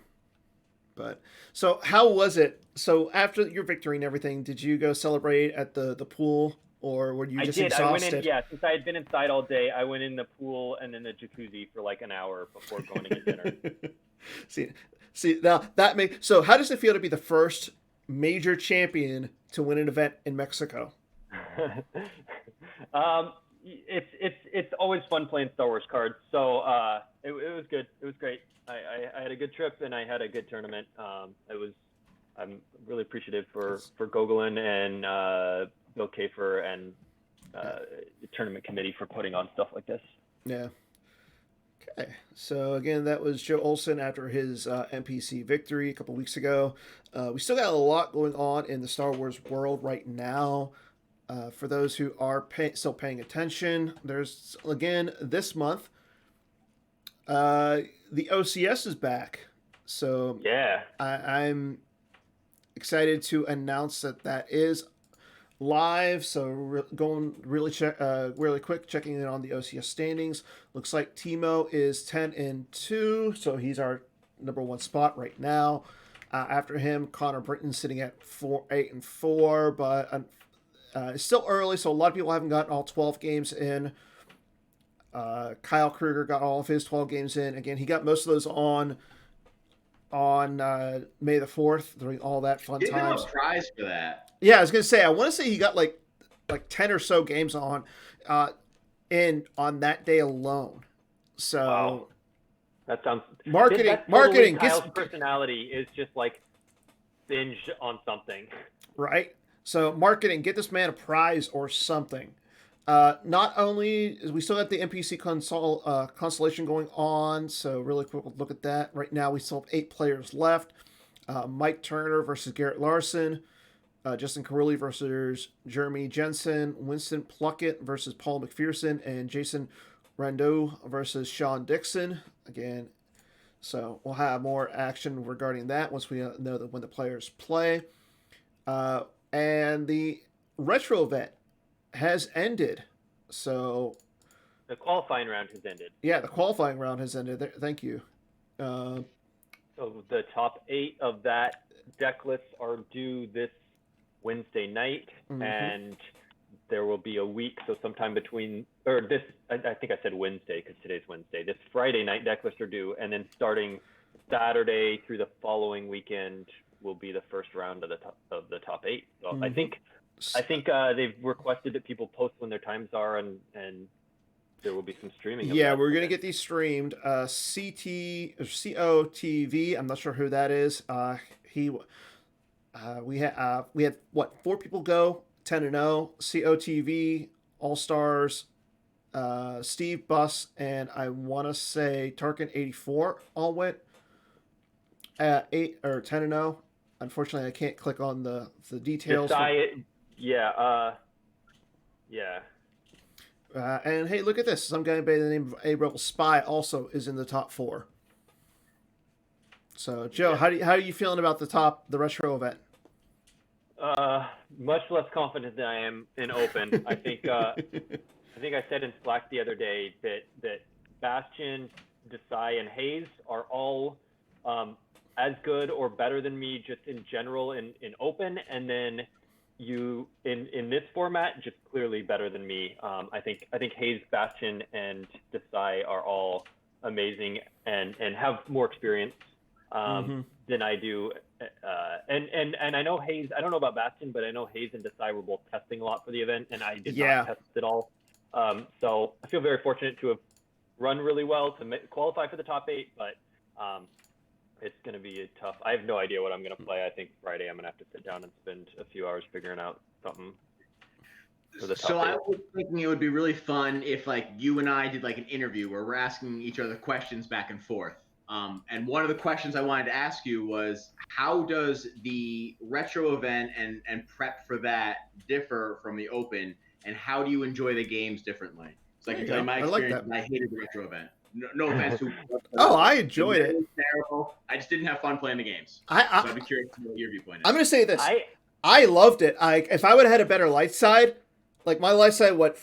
Speaker 1: But so how was it? So after your victory and everything, did you go celebrate at the pool, or were you just exhausted?
Speaker 2: I went in, yeah, since I had been inside all day, I went in the pool and then the jacuzzi for like an hour before going to get dinner.
Speaker 1: See now that makes, so how does it feel to be the first major champion to win an event in Mexico?
Speaker 2: It's always fun playing Star Wars cards, so it was good. It was great. I had a good trip and I had a good tournament. I'm really appreciative for Gogolin and Bill Kafer and the tournament committee for putting on stuff like this.
Speaker 1: Yeah. Okay, so again, that was Joe Olson after his MPC victory a couple weeks ago. We still got a lot going on in the Star Wars world right now. For those who are still paying attention, there's, again, this month, the OCS is back. So
Speaker 2: yeah,
Speaker 1: I'm excited to announce that is live. So going really quick, checking in on the OCS standings. Looks like Timo is 10-2, so he's our number one spot right now. After him, Connor Britton sitting at 8-4, but it's still early, so a lot of people haven't gotten all 12 games in. Kyle Kruger got all of his 12 games in. Again, he got most of those on May the 4th during all that fun times.
Speaker 3: He got a prize for that.
Speaker 1: Yeah, I was gonna say, I want to say he got like 10 or so games on that day alone. So
Speaker 2: wow. That sounds
Speaker 1: marketing.
Speaker 2: Kyle's personality is just like binge on something,
Speaker 1: right? So marketing, get this man a prize or something. Not only we still got the MPC constellation going on, so really quick look at that. Right now we still have 8 players left. Mike Turner versus Garrett Larson. Justin Carilli versus Jeremy Jensen, Winston Pluckett versus Paul McPherson, and Jason Rondeau versus Sean Dixon. Again, so we'll have more action regarding that once we know that when the players play. And the retro event has ended. So
Speaker 2: the qualifying round has ended.
Speaker 1: Yeah, the qualifying round has ended. Thank you.
Speaker 2: So the top 8 of that deck list are due this Wednesday night, and there will be a week, so sometime between, or this, I think I said Wednesday because today's Wednesday. This Friday night deck lists are due, and then starting Saturday through the following weekend will be the first round of the top 8. So I think they've requested that people post when their times are, and there will be some streaming.
Speaker 1: Yeah, we're gonna get these streamed. COTV. I'm not sure who that is. We had what, 4 people go 10-0. COTV, All Stars, Steve Buss, and I want to say Tarkin 84 all went 8 or 10-0. Unfortunately, I can't click on the details.
Speaker 2: Yeah.
Speaker 1: And hey, look at this. Some guy by the name of A Rebel Spy also is in the top 4. So, Joe, how are you feeling about the retro event?
Speaker 2: Much less confident than I am in Open. I think I said in Slack the other day that Bastion, Desai, and Hayes are all as good or better than me just in general in open, and then you in this format just clearly better than me. I think Hayes, Bastion, and Desai are all amazing and have more experience than I do. And I know Hayes. I don't know about Bastion, but I know Hayes and Desai were both testing a lot for the event, and I did not test at all. So I feel very fortunate to have run really well to qualify for the top 8, but it's going to be tough. I have no idea what I'm going to play. I think Friday I'm going to have to sit down and spend a few hours figuring out something for the top 8.
Speaker 3: I was thinking it would be really fun if like you and I did like an interview where we're asking each other questions back and forth. And one of the questions I wanted to ask you was, how does the retro event and prep for that differ from the open, and how do you enjoy the games differently? So I can tell you my experience. I hated the retro event. No offense to.
Speaker 1: I enjoyed it.
Speaker 3: Terrible. I just didn't have fun playing the games. So I'd be curious to know what your viewpoint is.
Speaker 1: I'm going to say this. I loved it. If I would have had a better light side, like my light side, 1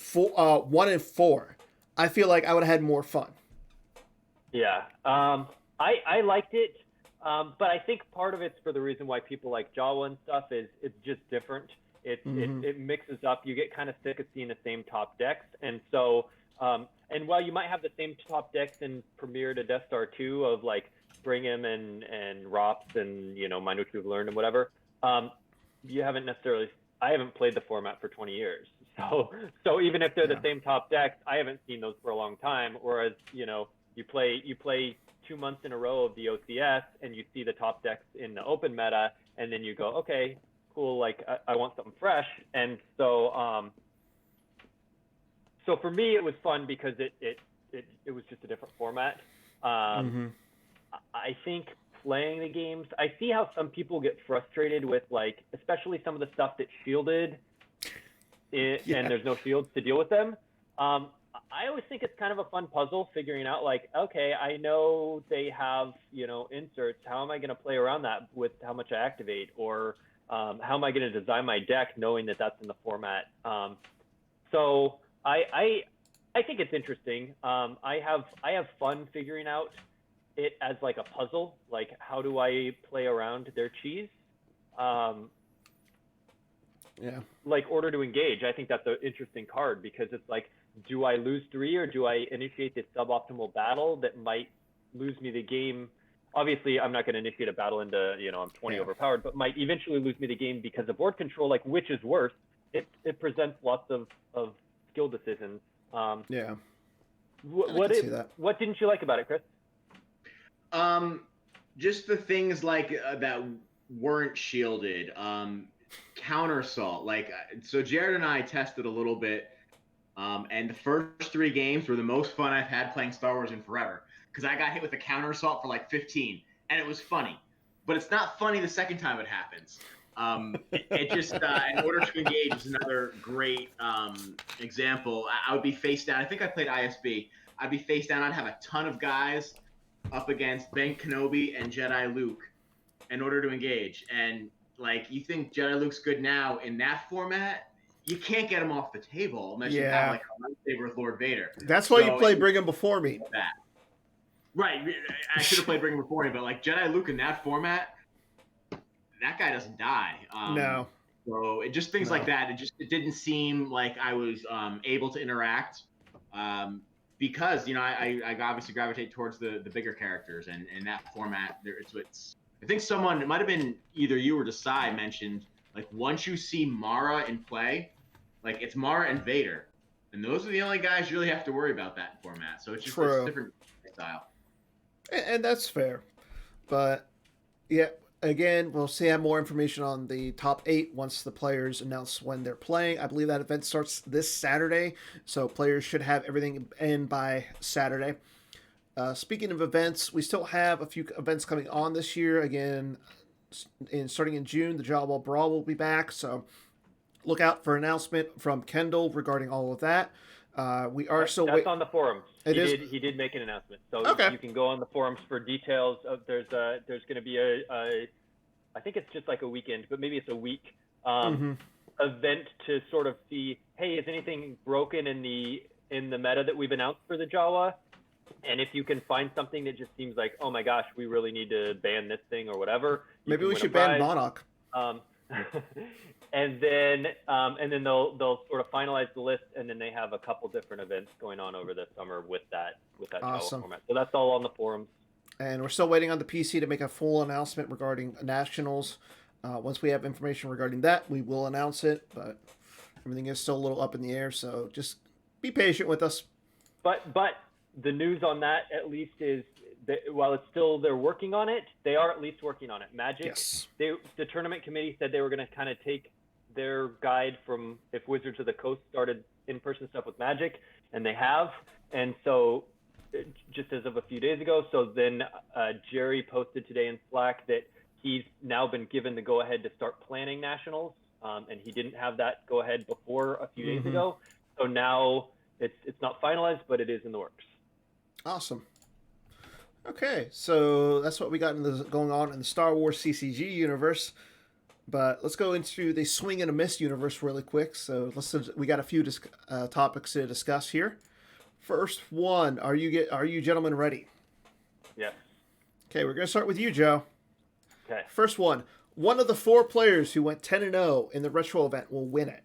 Speaker 1: and 4, I feel like I would have had more fun.
Speaker 2: Yeah. I liked it, but I think part of it's for the reason why people like Jawa and stuff is it's just different. It mixes up. You get kind of sick of seeing the same top decks, and so and while you might have the same top decks in Premier to Death Star 2 of like Brigham and Rops and Minute We've Learned and whatever, you haven't necessarily. I haven't played the format for 20 years, so even if they're the same top decks, I haven't seen those for a long time. Whereas you play 2 months in a row of the OCS and you see the top decks in the open meta, and then you go, okay, cool, like I want something fresh. And so for me it was fun because it was just a different format. I think playing the games, I see how some people get frustrated with, like, especially some of the stuff that's shielded and there's no shields to deal with them. I always think it's kind of a fun puzzle figuring out, like, okay, I know they have, inserts. How am I going to play around that with how much I activate? Or how am I going to design my deck knowing that that's in the format? So I think it's interesting. I have fun figuring out it as like a puzzle. Like, how do I play around their cheese? Like Order to Engage. I think that's an interesting card because it's like, do I lose 3 or do I initiate this suboptimal battle that might lose me the game? Obviously, I'm not going to initiate a battle into, I'm 20 overpowered, but might eventually lose me the game because of board control. Like, which is worse? It presents lots of skill decisions. What didn't you like about it, Chris?
Speaker 3: Just the things like that weren't shielded. Counter assault. Like, so Jared and I tested a little bit. And the first 3 games were the most fun I've had playing Star Wars in forever. Because I got hit with a counter assault for like 15, and it was funny. But it's not funny the second time it happens. It just, in Order to Engage is another great example. I would be face down. I think I played ISB. I'd be face down. I'd have a ton of guys up against Ben Kenobi and Jedi Luke in Order to Engage. And, like, you think Jedi Luke's good now in that format? You can't get him off the table unless you have like a lightsaber with Lord Vader.
Speaker 1: That's why you play Bring Him Before Me.
Speaker 3: Right. I should have played Bring Him Before Me, but like Jedi Luke in that format, that guy doesn't die.
Speaker 1: No.
Speaker 3: So it just things like that. It didn't seem like I was able to interact because I obviously gravitate towards the bigger characters, and in that format it's I think it might have been either you or Desai mentioned, like, once you see Mara in play, like, it's Mara and Vader, and those are the only guys you really have to worry about that format. So it's just a different style.
Speaker 1: And that's fair. But yeah, again, we'll have more information on the top 8 once the players announce when they're playing. I believe that event starts this Saturday, so players should have everything in by Saturday. Speaking of events, we still have a few events coming on this year. Again, starting in June, the Jawa Brawl will be back, so look out for an announcement from Kendall regarding all of that. We are still
Speaker 2: that's on the forums. He did make an announcement, so
Speaker 1: okay.
Speaker 2: You can go on the forums for details. Of there's going to be I think it's just like a weekend, but maybe it's a week event to sort of see, hey, is anything broken in the meta that we've announced for the Jawa? And if you can find something that just seems like, oh my gosh, we really need to ban this thing or whatever,
Speaker 1: maybe we should ban Monarch.
Speaker 2: Um, and then they'll sort of finalize the list, and then they have a couple different events going on over the summer with that
Speaker 1: Awesome.
Speaker 2: format. So that's all on the forums.
Speaker 1: And we're still waiting on the PC to make a full announcement regarding nationals. Once we have information regarding that, we will announce it. But everything is still a little up in the air, so just be patient with us.
Speaker 2: But the news on that at least is that while it's still they're working on it, they are at least working on it. Magic,
Speaker 1: yes.
Speaker 2: The tournament committee said they were going to kind of take their guide from if Wizards of the Coast started in-person stuff with Magic, and they have. And so just as of a few days ago, so then Jerry posted today in Slack that he's now been given the go-ahead to start planning nationals, and he didn't have that go-ahead before a few days ago. So now it's not finalized, but it is in the works.
Speaker 1: Awesome. Okay, so that's what we got going on in the Star Wars CCG universe. But let's go into the Swing and a Miss universe really quick. So we got a few topics to discuss here. First one, are you gentlemen ready?
Speaker 2: Yes.
Speaker 1: Okay, we're going to start with you, Joe.
Speaker 2: Okay.
Speaker 1: First one of the 4 players who went 10-0 in the retro event will win it.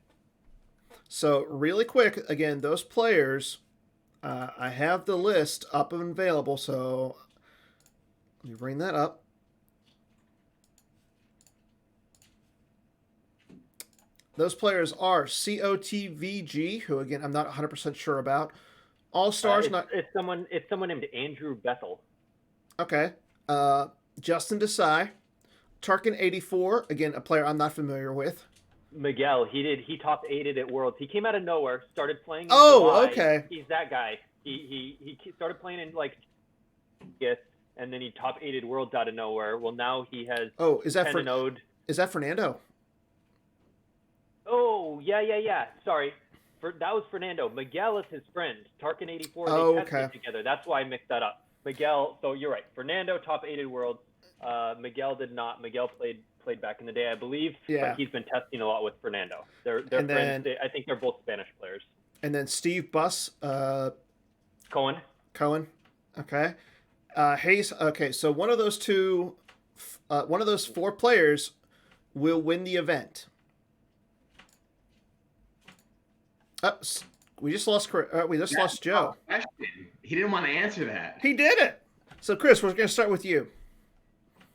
Speaker 1: So really quick, again, those players, I have the list up and available, so let me bring that up. Those players are COTVG, who again I'm not 100% sure about. All Stars,
Speaker 2: it's someone named Andrew Bethel.
Speaker 1: Okay. Justin Desai, Tarkin 84, again a player I'm not familiar with.
Speaker 2: Miguel, he top 8'd at Worlds. He came out of nowhere, started playing in
Speaker 1: July.
Speaker 2: Okay. He's that guy. He started playing in like and then he top 8'd Worlds out of nowhere. Well, now he has
Speaker 1: is that Fernando?
Speaker 2: Oh, yeah. Sorry. That was Fernando. Miguel is his friend. Tarkin 84, they tested together. That's why I mixed that up. Miguel, so you're right. Fernando top 8'd Worlds. Miguel did not. Miguel played back in the day, I believe.
Speaker 1: Yeah.
Speaker 2: But he's been testing a lot with Fernando. They're friends. I think they're both Spanish players.
Speaker 1: And then Steve Buss.
Speaker 2: Cohen.
Speaker 1: Okay. Hayes. Okay, so one of those 4 players will win the event. We just lost Joe.
Speaker 3: He didn't want to answer that.
Speaker 1: He did it. So Chris, we're going to start with you.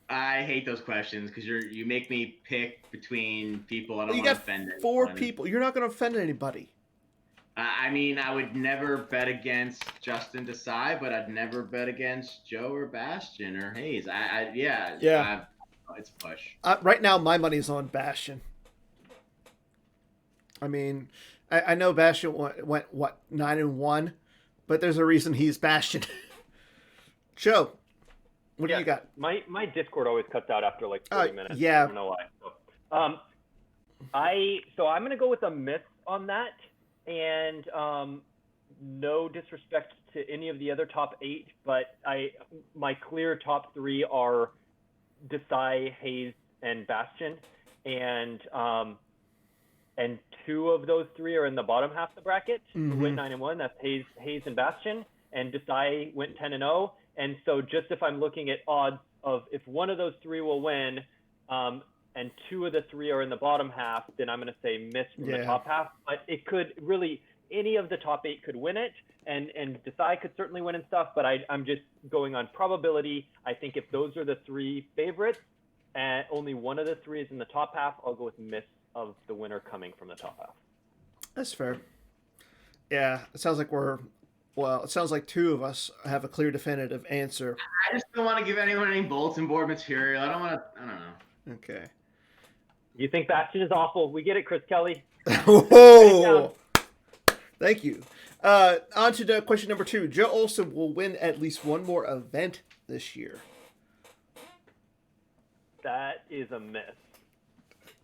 Speaker 3: I hate those questions because you make me pick between people I don't want to offend.
Speaker 1: You got 4 people. You're not going to offend anybody.
Speaker 3: I mean, I would never bet against Justin Desai, but I'd never bet against Joe or Bastion or Hayes. It's a push.
Speaker 1: Right now, my money's on Bastion. I mean, I know Bastion went 9-1, but there's a reason he's Bastion. Joe, what do you got?
Speaker 2: My Discord always cuts out after like 40 minutes.
Speaker 1: Yeah.
Speaker 2: I don't know why. So I'm gonna go with a miss on that, and no disrespect to any of the other top 8, but my clear top 3 are Desai, Hayes, and Bastion, and 2 of those 3 are in the bottom half of the bracket. Who went 9-1. That's Hayes and Bastion, and Desai went 10-0. And so just if I'm looking at odds of if one of those 3 will win, and 2 of the 3 are in the bottom half, then I'm going to say miss from the top half. But it could really, any of the top 8 could win it, and Desai could certainly win and stuff. But I'm just going on probability. I think if those are the 3 favorites, and only one of the 3 is in the top half, I'll go with miss of the winner coming from the top half.
Speaker 1: That's fair. Yeah, it sounds like 2 of us have a clear, definitive answer.
Speaker 3: I just don't want to give anyone any bulletin board material. I don't know.
Speaker 1: Okay.
Speaker 2: You think Bastion is awful? We get it, Chris Kelly.
Speaker 1: Whoa! Thank you. On to question number 2. Joe Olsen will win at least one more event this year.
Speaker 2: That is a miss.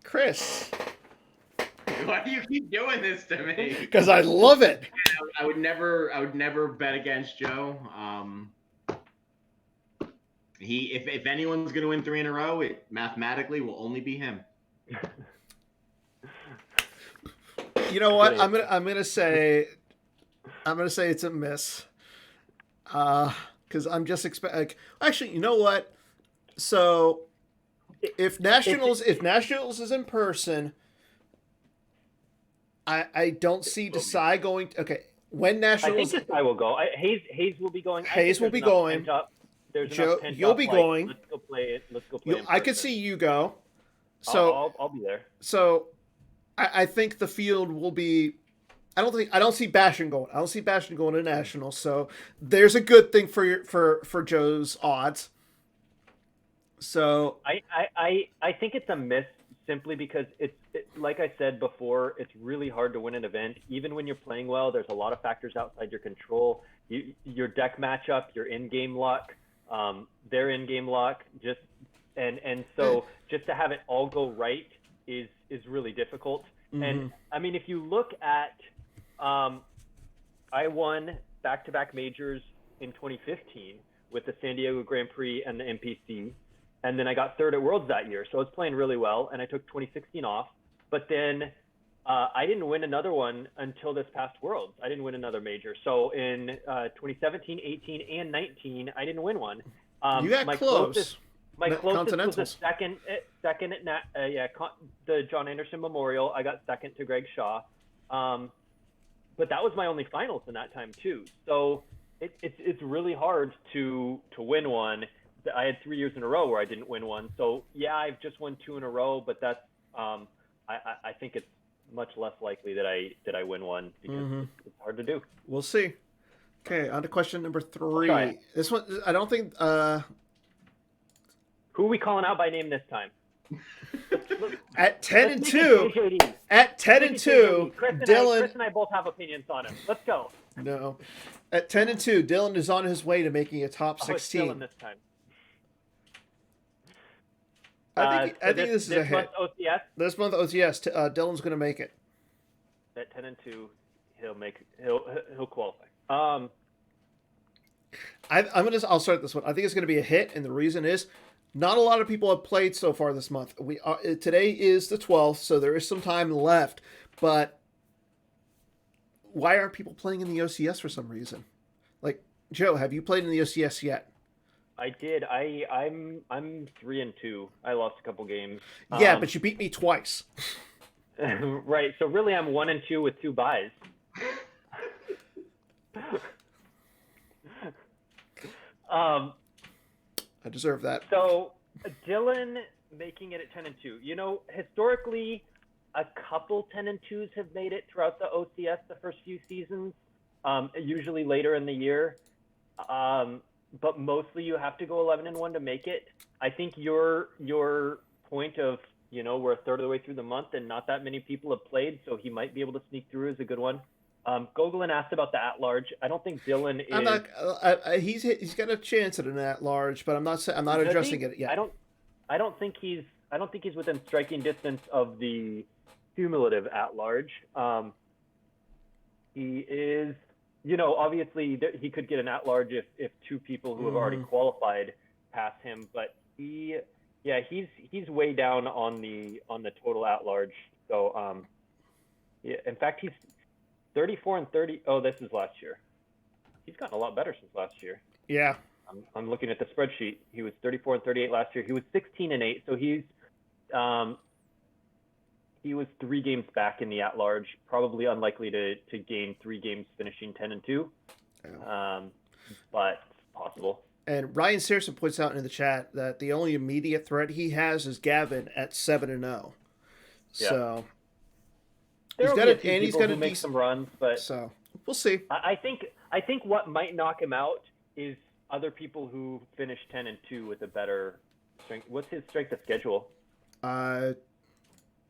Speaker 1: Chris.
Speaker 3: Why do you keep doing this to me?
Speaker 1: Because I love it.
Speaker 3: I would never bet against Joe. If anyone's going to win 3 in a row, it mathematically will only be him.
Speaker 1: You know what? I'm gonna say it's a miss. Because I'm just like, actually, you know what? So if nationals is in person, I don't see Desai going. Okay, when
Speaker 2: I think
Speaker 1: nationals,
Speaker 2: Desai will go. Hayes will be going.
Speaker 1: Hayes will be going.
Speaker 2: There's
Speaker 1: Joe,
Speaker 2: enough pent
Speaker 1: you'll
Speaker 2: up,
Speaker 1: be
Speaker 2: like,
Speaker 1: going.
Speaker 2: let's go play it. Let's go play.
Speaker 1: I could see you go. So
Speaker 2: I'll be there.
Speaker 1: So I think the field will be. I don't see Bastion going. I don't see Bastion going to national. So there's a good thing for Joe's odds. So
Speaker 2: I think it's a miss simply because like I said before, it's really hard to win an event. Even when you're playing well, there's a lot of factors outside your control. Your deck matchup, your in-game luck, their in-game luck, so just to have it all go right is really difficult. Mm-hmm. And I mean, if you look at, I won back-to-back majors in 2015 with the San Diego Grand Prix and the MPC. And then I got third at Worlds that year. So I was playing really well, and I took 2016 off. But then I didn't win another one until this past Worlds. I didn't win another major. So in 2017, 18, and 19, I didn't win one.
Speaker 1: You got close.
Speaker 2: My closest was a second at the John Anderson Memorial. I got second to Greg Shaw. But that was my only finals in that time too. So it's really hard to win one. I had 3 years in a row where I didn't win one. So yeah, I've just won 2 in a row, but that's I think it's much less likely that I win one because it's hard to do.
Speaker 1: We'll see. Okay, on to question number 3. This one, I don't think.
Speaker 2: Who are we calling out by name this time?
Speaker 1: At 10-2. At 10-2, Dylan.
Speaker 2: Chris and I both have opinions on him. Let's go.
Speaker 1: No, at 10-2, Dylan is on his way to making a top 16.
Speaker 2: Dylan this time.
Speaker 1: I think this is a hit.
Speaker 2: OCS?
Speaker 1: This month OCS, Dylan's going to make it.
Speaker 2: At 10-2, he'll qualify.
Speaker 1: I'll start this one. I think it's going to be a hit, and the reason is not a lot of people have played so far this month. Today is the 12th, so there is some time left. But why aren't people playing in the OCS for some reason? Like, Joe, have you played in the OCS yet?
Speaker 2: I did. I'm 3-2. I lost a couple games.
Speaker 1: Yeah, but you beat me twice.
Speaker 2: Right. So really, I'm 1-2 with 2 buys.
Speaker 1: I deserve that.
Speaker 2: So Dylan making it at 10-2. You know, historically, a couple 10-2s have made it throughout the OCS the first few seasons. Usually later in the year. But mostly you have to go 11-1 to make it. I think your point of, you know, we're a third of the way through the month and not that many people have played, so he might be able to sneak through is a good one. Gogolin asked about the at-large. I don't think Dylan is.
Speaker 1: I'm not. He's got a chance at an at-large, but I'm not addressing it yet.
Speaker 2: I don't think he's within striking distance of the cumulative at-large. He is. You know, obviously he could get an at-large if 2 people who have already qualified pass him, but he's way down on the total at-large. So in fact he's 34-30. Oh, this is last year. He's gotten a lot better since last year.
Speaker 1: Yeah.
Speaker 2: I'm looking at the spreadsheet. He was 34-38 last year. He was 16-8. So he was 3 games back in the at-large, probably unlikely to gain 3 games finishing 10-2, but possible.
Speaker 1: And Ryan Searson points out in the chat that the only immediate threat he has is Gavin at 7-0.
Speaker 2: Yeah.
Speaker 1: So
Speaker 2: he's going to make some runs, but
Speaker 1: so we'll see.
Speaker 2: I think what might knock him out is other people who finish 10-2 with a better strength. What's his strength of schedule?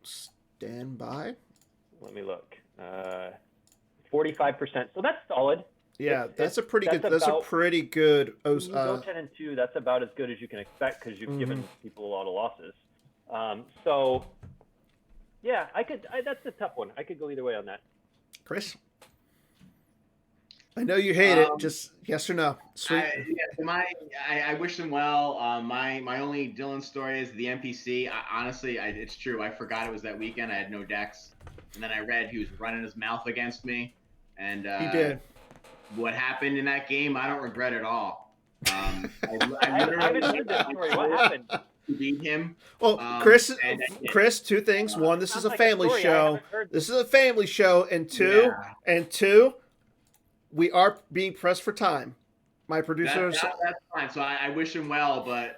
Speaker 1: Stand by.
Speaker 2: Let me look. 45%. So that's solid.
Speaker 1: Yeah, that's a pretty good. That's a pretty good.
Speaker 2: You go 10-2. That's about as good as you can expect because you've given people a lot of losses. So, yeah, that's a tough one. I could go either way on that.
Speaker 1: Chris, I know you hate it. Just yes or no. Sweet.
Speaker 3: I wish him well. My only Dylan story is the MPC. Honestly, it's true. I forgot it was that weekend. I had no decks, and then I read he was running his mouth against me, and
Speaker 1: he did.
Speaker 3: what happened in that game, I don't regret it all. I
Speaker 2: I haven't heard this story. What happened?
Speaker 3: to beat him.
Speaker 1: Well,
Speaker 3: And I did.
Speaker 1: Chris, two things. One, this is
Speaker 2: Sounds
Speaker 1: a
Speaker 2: like
Speaker 1: family
Speaker 2: story I
Speaker 1: show.
Speaker 2: haven't heard.
Speaker 1: This is a family show, and two, we are being pressed for time. My producers.
Speaker 3: That's fine. So I wish him well, but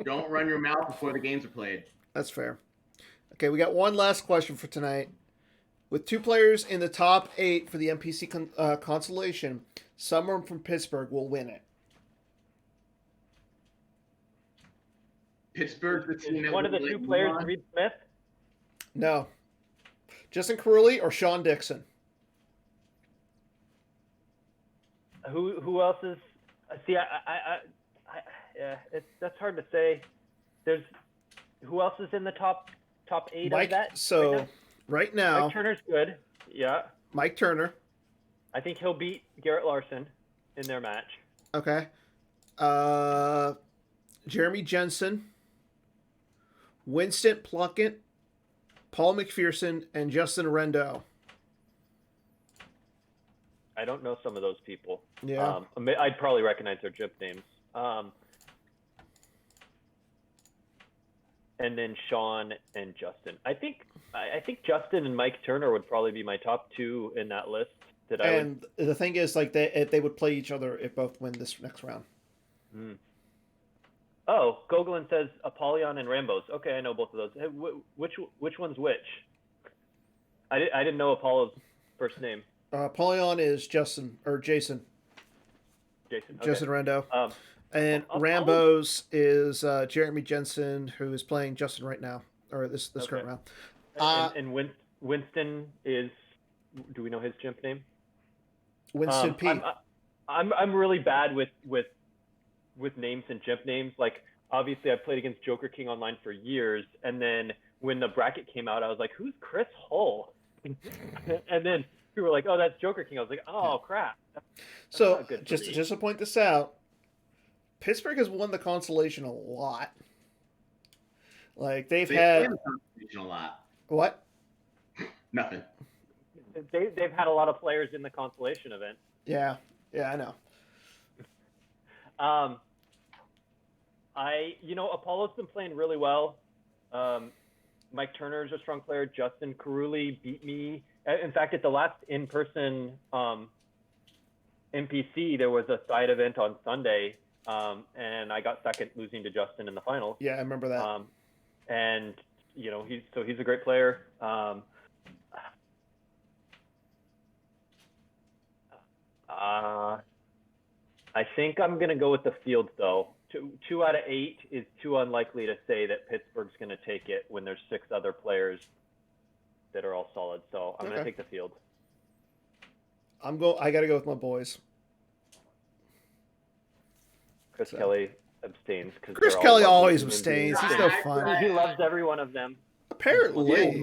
Speaker 3: don't run your mouth before the games are played.
Speaker 1: That's fair. Okay, we got one last question for tonight. With 2 players in the top 8 for the MPC consolation, someone from Pittsburgh will win it.
Speaker 3: Pittsburgh, the team
Speaker 2: Is one of the 2 players Reed Smith?
Speaker 1: No. Justin Carulli or Sean Dixon?
Speaker 2: Who else is? See, yeah, that's hard to say. There's who else is in the top 8
Speaker 1: Mike,
Speaker 2: of that?
Speaker 1: so right now,
Speaker 2: Mike Turner's good. Yeah,
Speaker 1: Mike Turner.
Speaker 2: I think he'll beat Garrett Larson in their match.
Speaker 1: Okay. Jeremy Jensen, Winston Plunkett, Paul McPherson, and Justin Rendo.
Speaker 2: I don't know some of those people.
Speaker 1: Yeah.
Speaker 2: I'd probably recognize their gyp names. And then Sean and Justin. I think Justin and Mike Turner would probably be my top 2 in that list.
Speaker 1: And the thing is, like, they would play each other if both win this next round.
Speaker 2: Mm. Oh, Gogolin says Apollyon and Rambos. Okay, I know both of those. Hey, which one's which? I didn't know Apollo's first name.
Speaker 1: Apollyon is Jason.
Speaker 2: Okay.
Speaker 1: Jason Rendo. And
Speaker 2: Apollo?
Speaker 1: Rambo's is Jeremy Jensen, who is playing Justin right now, or this current round.
Speaker 2: And Winston is. Do we know his gym name?
Speaker 1: Winston P.
Speaker 2: I'm really bad with names and gym names. Like, obviously, I've played against Joker King online for years, and then when the bracket came out, I was like, "Who's Chris Hull?" And then people were like, "Oh, that's Joker King." I was like, "Oh, crap." That's
Speaker 1: so just to point this out, Pittsburgh has won the consolation a lot. Like they've had
Speaker 3: a lot.
Speaker 1: What?
Speaker 3: Nothing.
Speaker 2: They've had a lot of players in the consolation event.
Speaker 1: Yeah, I know.
Speaker 2: Apollo's been playing really well. Mike Turner is a strong player. Justin Carulli beat me. In fact, at the last in-person MPC, there was a side event on Sunday, and I got second, losing to Justin in the finals.
Speaker 1: Yeah, I remember that.
Speaker 2: And he's a great player. I think I'm going to go with the field, though. 2 out of 8 is too unlikely to say that Pittsburgh's going to take it when there's 6 other players that are all solid. So I'm going to take the field.
Speaker 1: I got to go with my boys.
Speaker 2: Chris Kelly abstains.
Speaker 1: Chris Kelly always abstains. He's no fun.
Speaker 2: He loves every one of them.
Speaker 1: Apparently.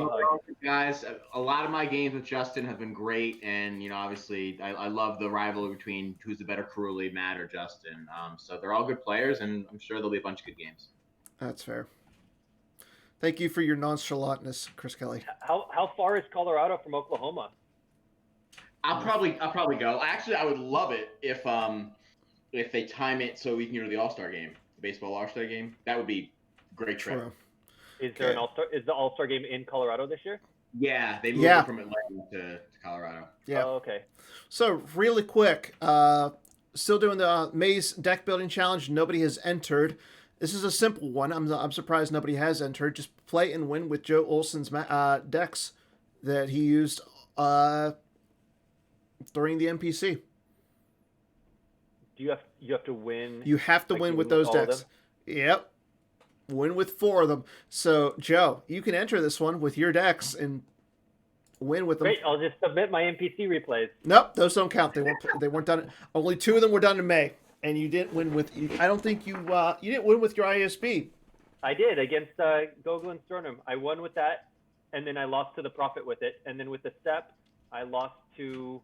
Speaker 3: Guys, a lot of my games with Justin have been great, and obviously I love the rivalry between who's the better Carulli, Matt or Justin. So they're all good players, and I'm sure there'll be a bunch of good games.
Speaker 1: That's fair. Thank you for your nonchalantness, Chris Kelly.
Speaker 2: How far is Colorado from Oklahoma?
Speaker 3: I'll probably go. Actually, I would love it if they time it so we can go to the All-Star game, the baseball All-Star game. That would be a great trip.
Speaker 1: True.
Speaker 2: Is there an All-Star? Is the All-Star game in Colorado this year?
Speaker 3: Yeah, they moved it from Atlanta to Colorado.
Speaker 1: Yeah.
Speaker 2: Oh, okay.
Speaker 1: So really quick, still doing the Maze deck building challenge. Nobody has entered. This is a simple one. I'm surprised nobody has entered. Just play and win with Joe Olson's decks that he used during the MPC.
Speaker 2: Do you have to win?
Speaker 1: You have to win with those decks. Yep. Win with 4 of them. So, Joe, you can enter this one with your decks and win with them.
Speaker 2: Great. I'll just submit my MPC replays.
Speaker 1: Nope, those don't count. They weren't done. Only 2 of them were done in May, and you didn't win with. I don't think you didn't win with your ISB.
Speaker 2: I did against Gogolin Sternum. I won with that, and then I lost to the Prophet with it, and then with the Step, I lost to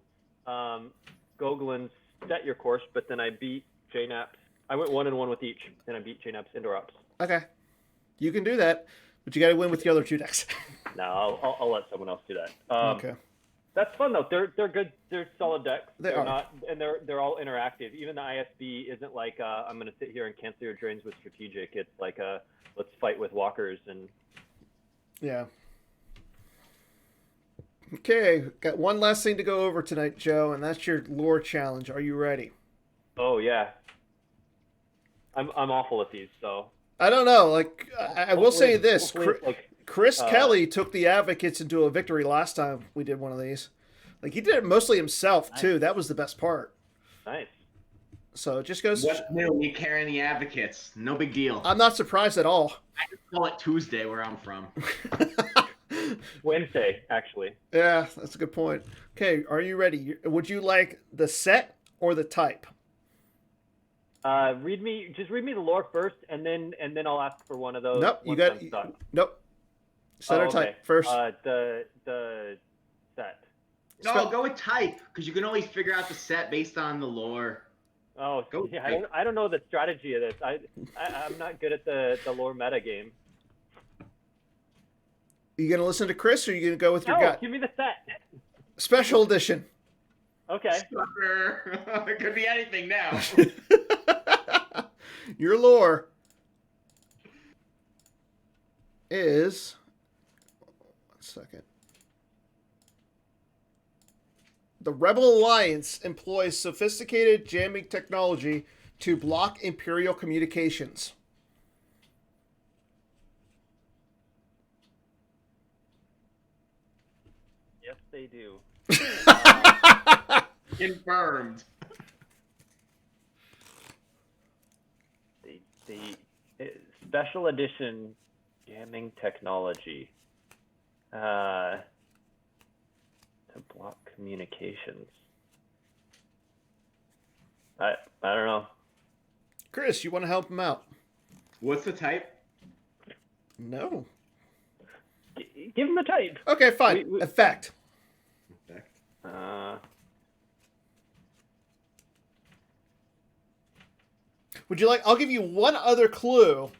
Speaker 2: Gogolin's Set Your Course, but then I beat JNAP's. I went 1-1 with each, and I beat JNAP's Indoor Ops.
Speaker 1: Okay, you can do that, but you got to win with the other 2 decks.
Speaker 2: No, I'll let someone else do that.
Speaker 1: Okay.
Speaker 2: That's fun though. They're good. They're solid decks.
Speaker 1: They are.
Speaker 2: Not, and they're all interactive. Even the ISB isn't like I'm gonna sit here and cancel your drains with strategic. It's like let's fight with walkers and.
Speaker 1: Yeah. Okay, got one last thing to go over tonight, Joe, and that's your lore challenge. Are you ready?
Speaker 2: Oh yeah. I'm awful at these, so.
Speaker 1: I don't know. Like I will say this:
Speaker 2: like,
Speaker 1: Chris Kelly took the Advocates into a victory last time we did one of these. Like he did it mostly himself too. That was the best part.
Speaker 2: Nice.
Speaker 1: So it just goes.
Speaker 3: What's new? You carrying the Advocates? No big deal.
Speaker 1: I'm not surprised at all.
Speaker 3: I just call it Tuesday where I'm from.
Speaker 2: Wednesday, actually.
Speaker 1: Yeah, that's a good point. Okay, are you ready? Would you like the set or the type?
Speaker 2: Read me the lore first, and then I'll ask for one of those.
Speaker 1: Nope, you got. Nope. Set or type first.
Speaker 2: The set.
Speaker 3: No, go with type because you can always figure out the set based on the lore.
Speaker 2: Oh,
Speaker 3: go
Speaker 2: yeah. I don't know the strategy of this. I'm not good at the lore meta game.
Speaker 1: You gonna listen to Chris, or you gonna go with your gut?
Speaker 2: Give me the set.
Speaker 1: Special edition.
Speaker 2: Okay.
Speaker 3: Sucker. It could be anything now.
Speaker 1: Your lore is. 1 second. The Rebel Alliance employs sophisticated jamming technology to block Imperial communications.
Speaker 2: Yes, they do.
Speaker 3: Confirmed.
Speaker 2: The special edition jamming technology to block communications. I don't know.
Speaker 1: Chris, you want to help him out?
Speaker 3: What's the type?
Speaker 1: No.
Speaker 2: Give him a type.
Speaker 1: Okay, fine. Effect.
Speaker 3: Effect.
Speaker 1: Would you like? I'll give you one other clue.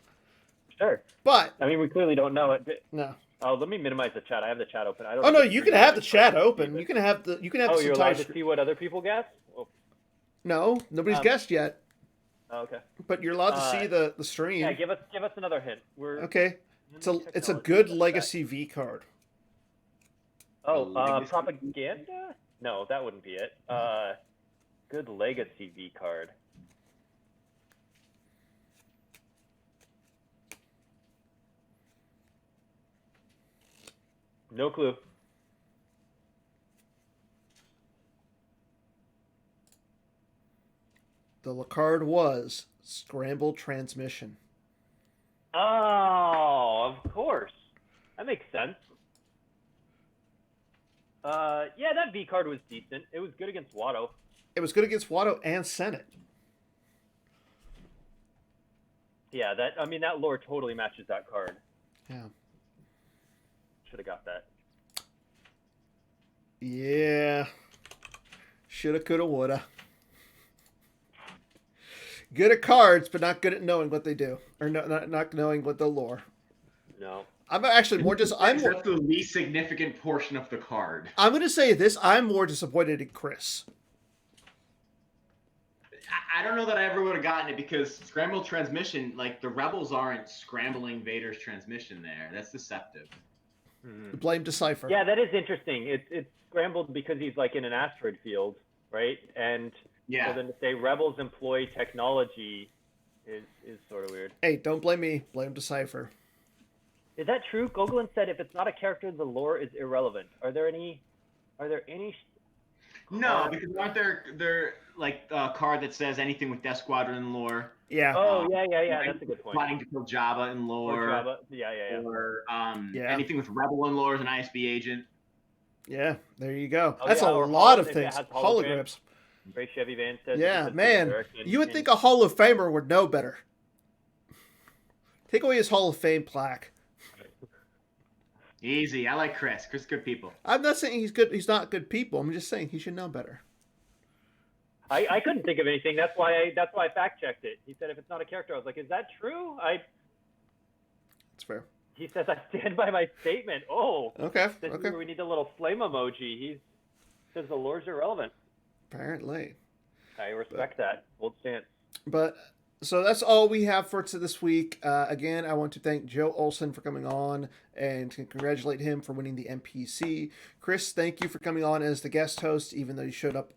Speaker 2: Sure.
Speaker 1: But
Speaker 2: I mean, we clearly don't know it.
Speaker 1: No.
Speaker 2: Oh, let me minimize the chat. I have the chat open. I don't.
Speaker 1: Oh no, you can have the chat open. You can have the. You can have.
Speaker 2: Oh,
Speaker 1: the
Speaker 2: you're allowed to see what other people guess. Oh.
Speaker 1: No, nobody's guessed yet.
Speaker 2: Oh, okay.
Speaker 1: But you're allowed to see the stream.
Speaker 2: Yeah, give us another hint.
Speaker 1: Okay. It's a good legacy V card.
Speaker 2: Oh, propaganda? No, that wouldn't be it. Good legacy V card. No clue.
Speaker 1: The card was Scrambled Transmission.
Speaker 2: Oh, of course. That makes sense. Yeah, that V card was decent. It was good against Watto.
Speaker 1: It was good against Watto and Senate.
Speaker 2: Yeah, that lore totally matches that card.
Speaker 1: Yeah.
Speaker 2: Should have got that.
Speaker 1: Yeah. Shoulda, coulda, woulda. Good at cards, but not good at knowing what they do, or not knowing what the lore.
Speaker 2: No.
Speaker 1: I'm actually more just.
Speaker 3: That's the least significant portion of the card.
Speaker 1: I'm going to say this. I'm more disappointed in Chris.
Speaker 3: I don't know that I ever would have gotten it because Scrambled Transmission, like the Rebels aren't scrambling Vader's transmission there. That's deceptive.
Speaker 1: Blame Decipher.
Speaker 2: Yeah, that is interesting. It's scrambled because he's like in an asteroid field, right? And
Speaker 3: yeah.
Speaker 2: So then to say Rebels employ technology is sort of weird.
Speaker 1: Hey, don't blame me. Blame Decipher.
Speaker 2: Is that true? Gogolin said if it's not a character, the lore is irrelevant. Are there any?
Speaker 3: No, because aren't there like a card that says anything with Death Squadron lore?
Speaker 1: Yeah.
Speaker 2: Oh, yeah. That's a good point.
Speaker 3: Plotting to kill Jabba in lore.
Speaker 2: Or Jabba. Yeah.
Speaker 3: Or anything with Rebel in lore as an ISB agent.
Speaker 1: Yeah, there you go.
Speaker 2: Oh,
Speaker 1: That's
Speaker 2: yeah,
Speaker 1: a lot of things. Holograms.
Speaker 2: Ray Chevy Van says.
Speaker 1: Yeah, man. You would think a Hall of Famer would know better. Take away his Hall of Fame plaque.
Speaker 3: Easy. I like Chris. Chris, good people.
Speaker 1: I'm not saying he's good. He's not good people. I'm just saying he should know better.
Speaker 2: I couldn't think of anything. That's why I fact checked it. He said if it's not a character, I was like, is that true?
Speaker 1: That's fair.
Speaker 2: He says I stand by my statement. Oh.
Speaker 1: Okay.
Speaker 2: This
Speaker 1: Okay.
Speaker 2: is where we need a little flame emoji. Says the lore's irrelevant.
Speaker 1: Apparently.
Speaker 2: I respect that. Old stance.
Speaker 1: But so that's all we have for this week. Again, I want to thank Joe Olson for coming on and to congratulate him for winning the MPC. Chris, thank you for coming on as the guest host, even though you showed up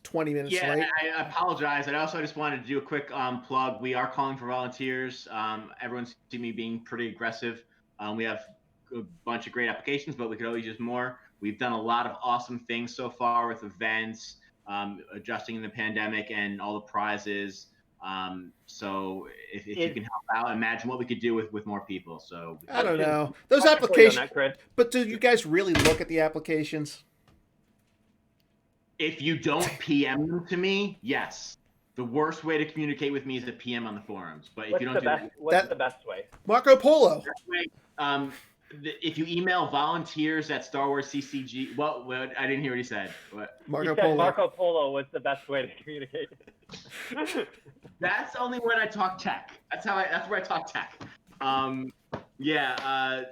Speaker 1: 20 minutes late.
Speaker 3: I apologize. I also just wanted to do a quick plug. We are calling for volunteers. Everyone's seen me being pretty aggressive. We have a bunch of great applications, but we could always use more. We've done a lot of awesome things so far with events, adjusting in the pandemic, and all the prizes. So if you can help out, imagine what we could do with more people. So
Speaker 1: I don't know. Those applications, but do you guys really look at the applications?
Speaker 3: If you don't PM them to me, yes. The worst way to communicate with me is to PM on the forums. But if you don't do that,
Speaker 2: what's the best way?
Speaker 1: Marco Polo.
Speaker 3: If you email volunteers at Star Wars CCG, what I didn't hear what he said. What?
Speaker 1: Marco Polo.
Speaker 2: Marco Polo was the best way to communicate.
Speaker 3: That's only when I talk tech. That's where I talk tech.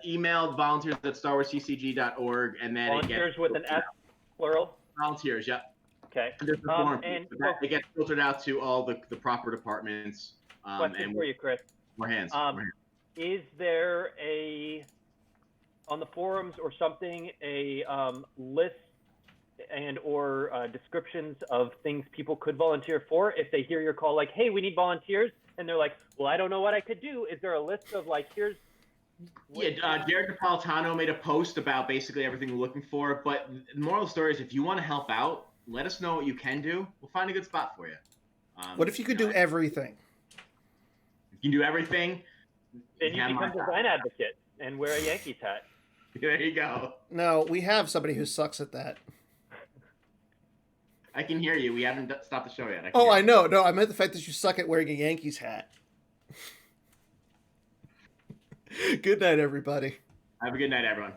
Speaker 3: Email volunteers at starwarsccg.org, and then
Speaker 2: volunteers with an S, plural.
Speaker 3: Volunteers, yep.
Speaker 2: Okay.
Speaker 3: It gets filtered out to all the proper departments.
Speaker 2: Question for you, Chris.
Speaker 3: More hands.
Speaker 2: Is there on the forums or something a list and or descriptions of things people could volunteer for if they hear your call, like, hey, we need volunteers, and they're like, well, I don't know what I could do. Is there a list of like, here's
Speaker 3: Jared Napolitano made a post about basically everything we're looking for, but the moral of the story is if you want to help out, let us know what you can do. We'll find a good spot for you.
Speaker 1: What if you could do everything?
Speaker 3: If you can do everything,
Speaker 2: then you become design advocate and wear a Yankees hat.
Speaker 3: There you go.
Speaker 1: No, we have somebody who sucks at that.
Speaker 3: I can hear you. We haven't stopped the show yet.
Speaker 1: I know. No, I meant the fact that you suck at wearing a Yankees hat. Good night, everybody.
Speaker 3: Have a good night, everyone.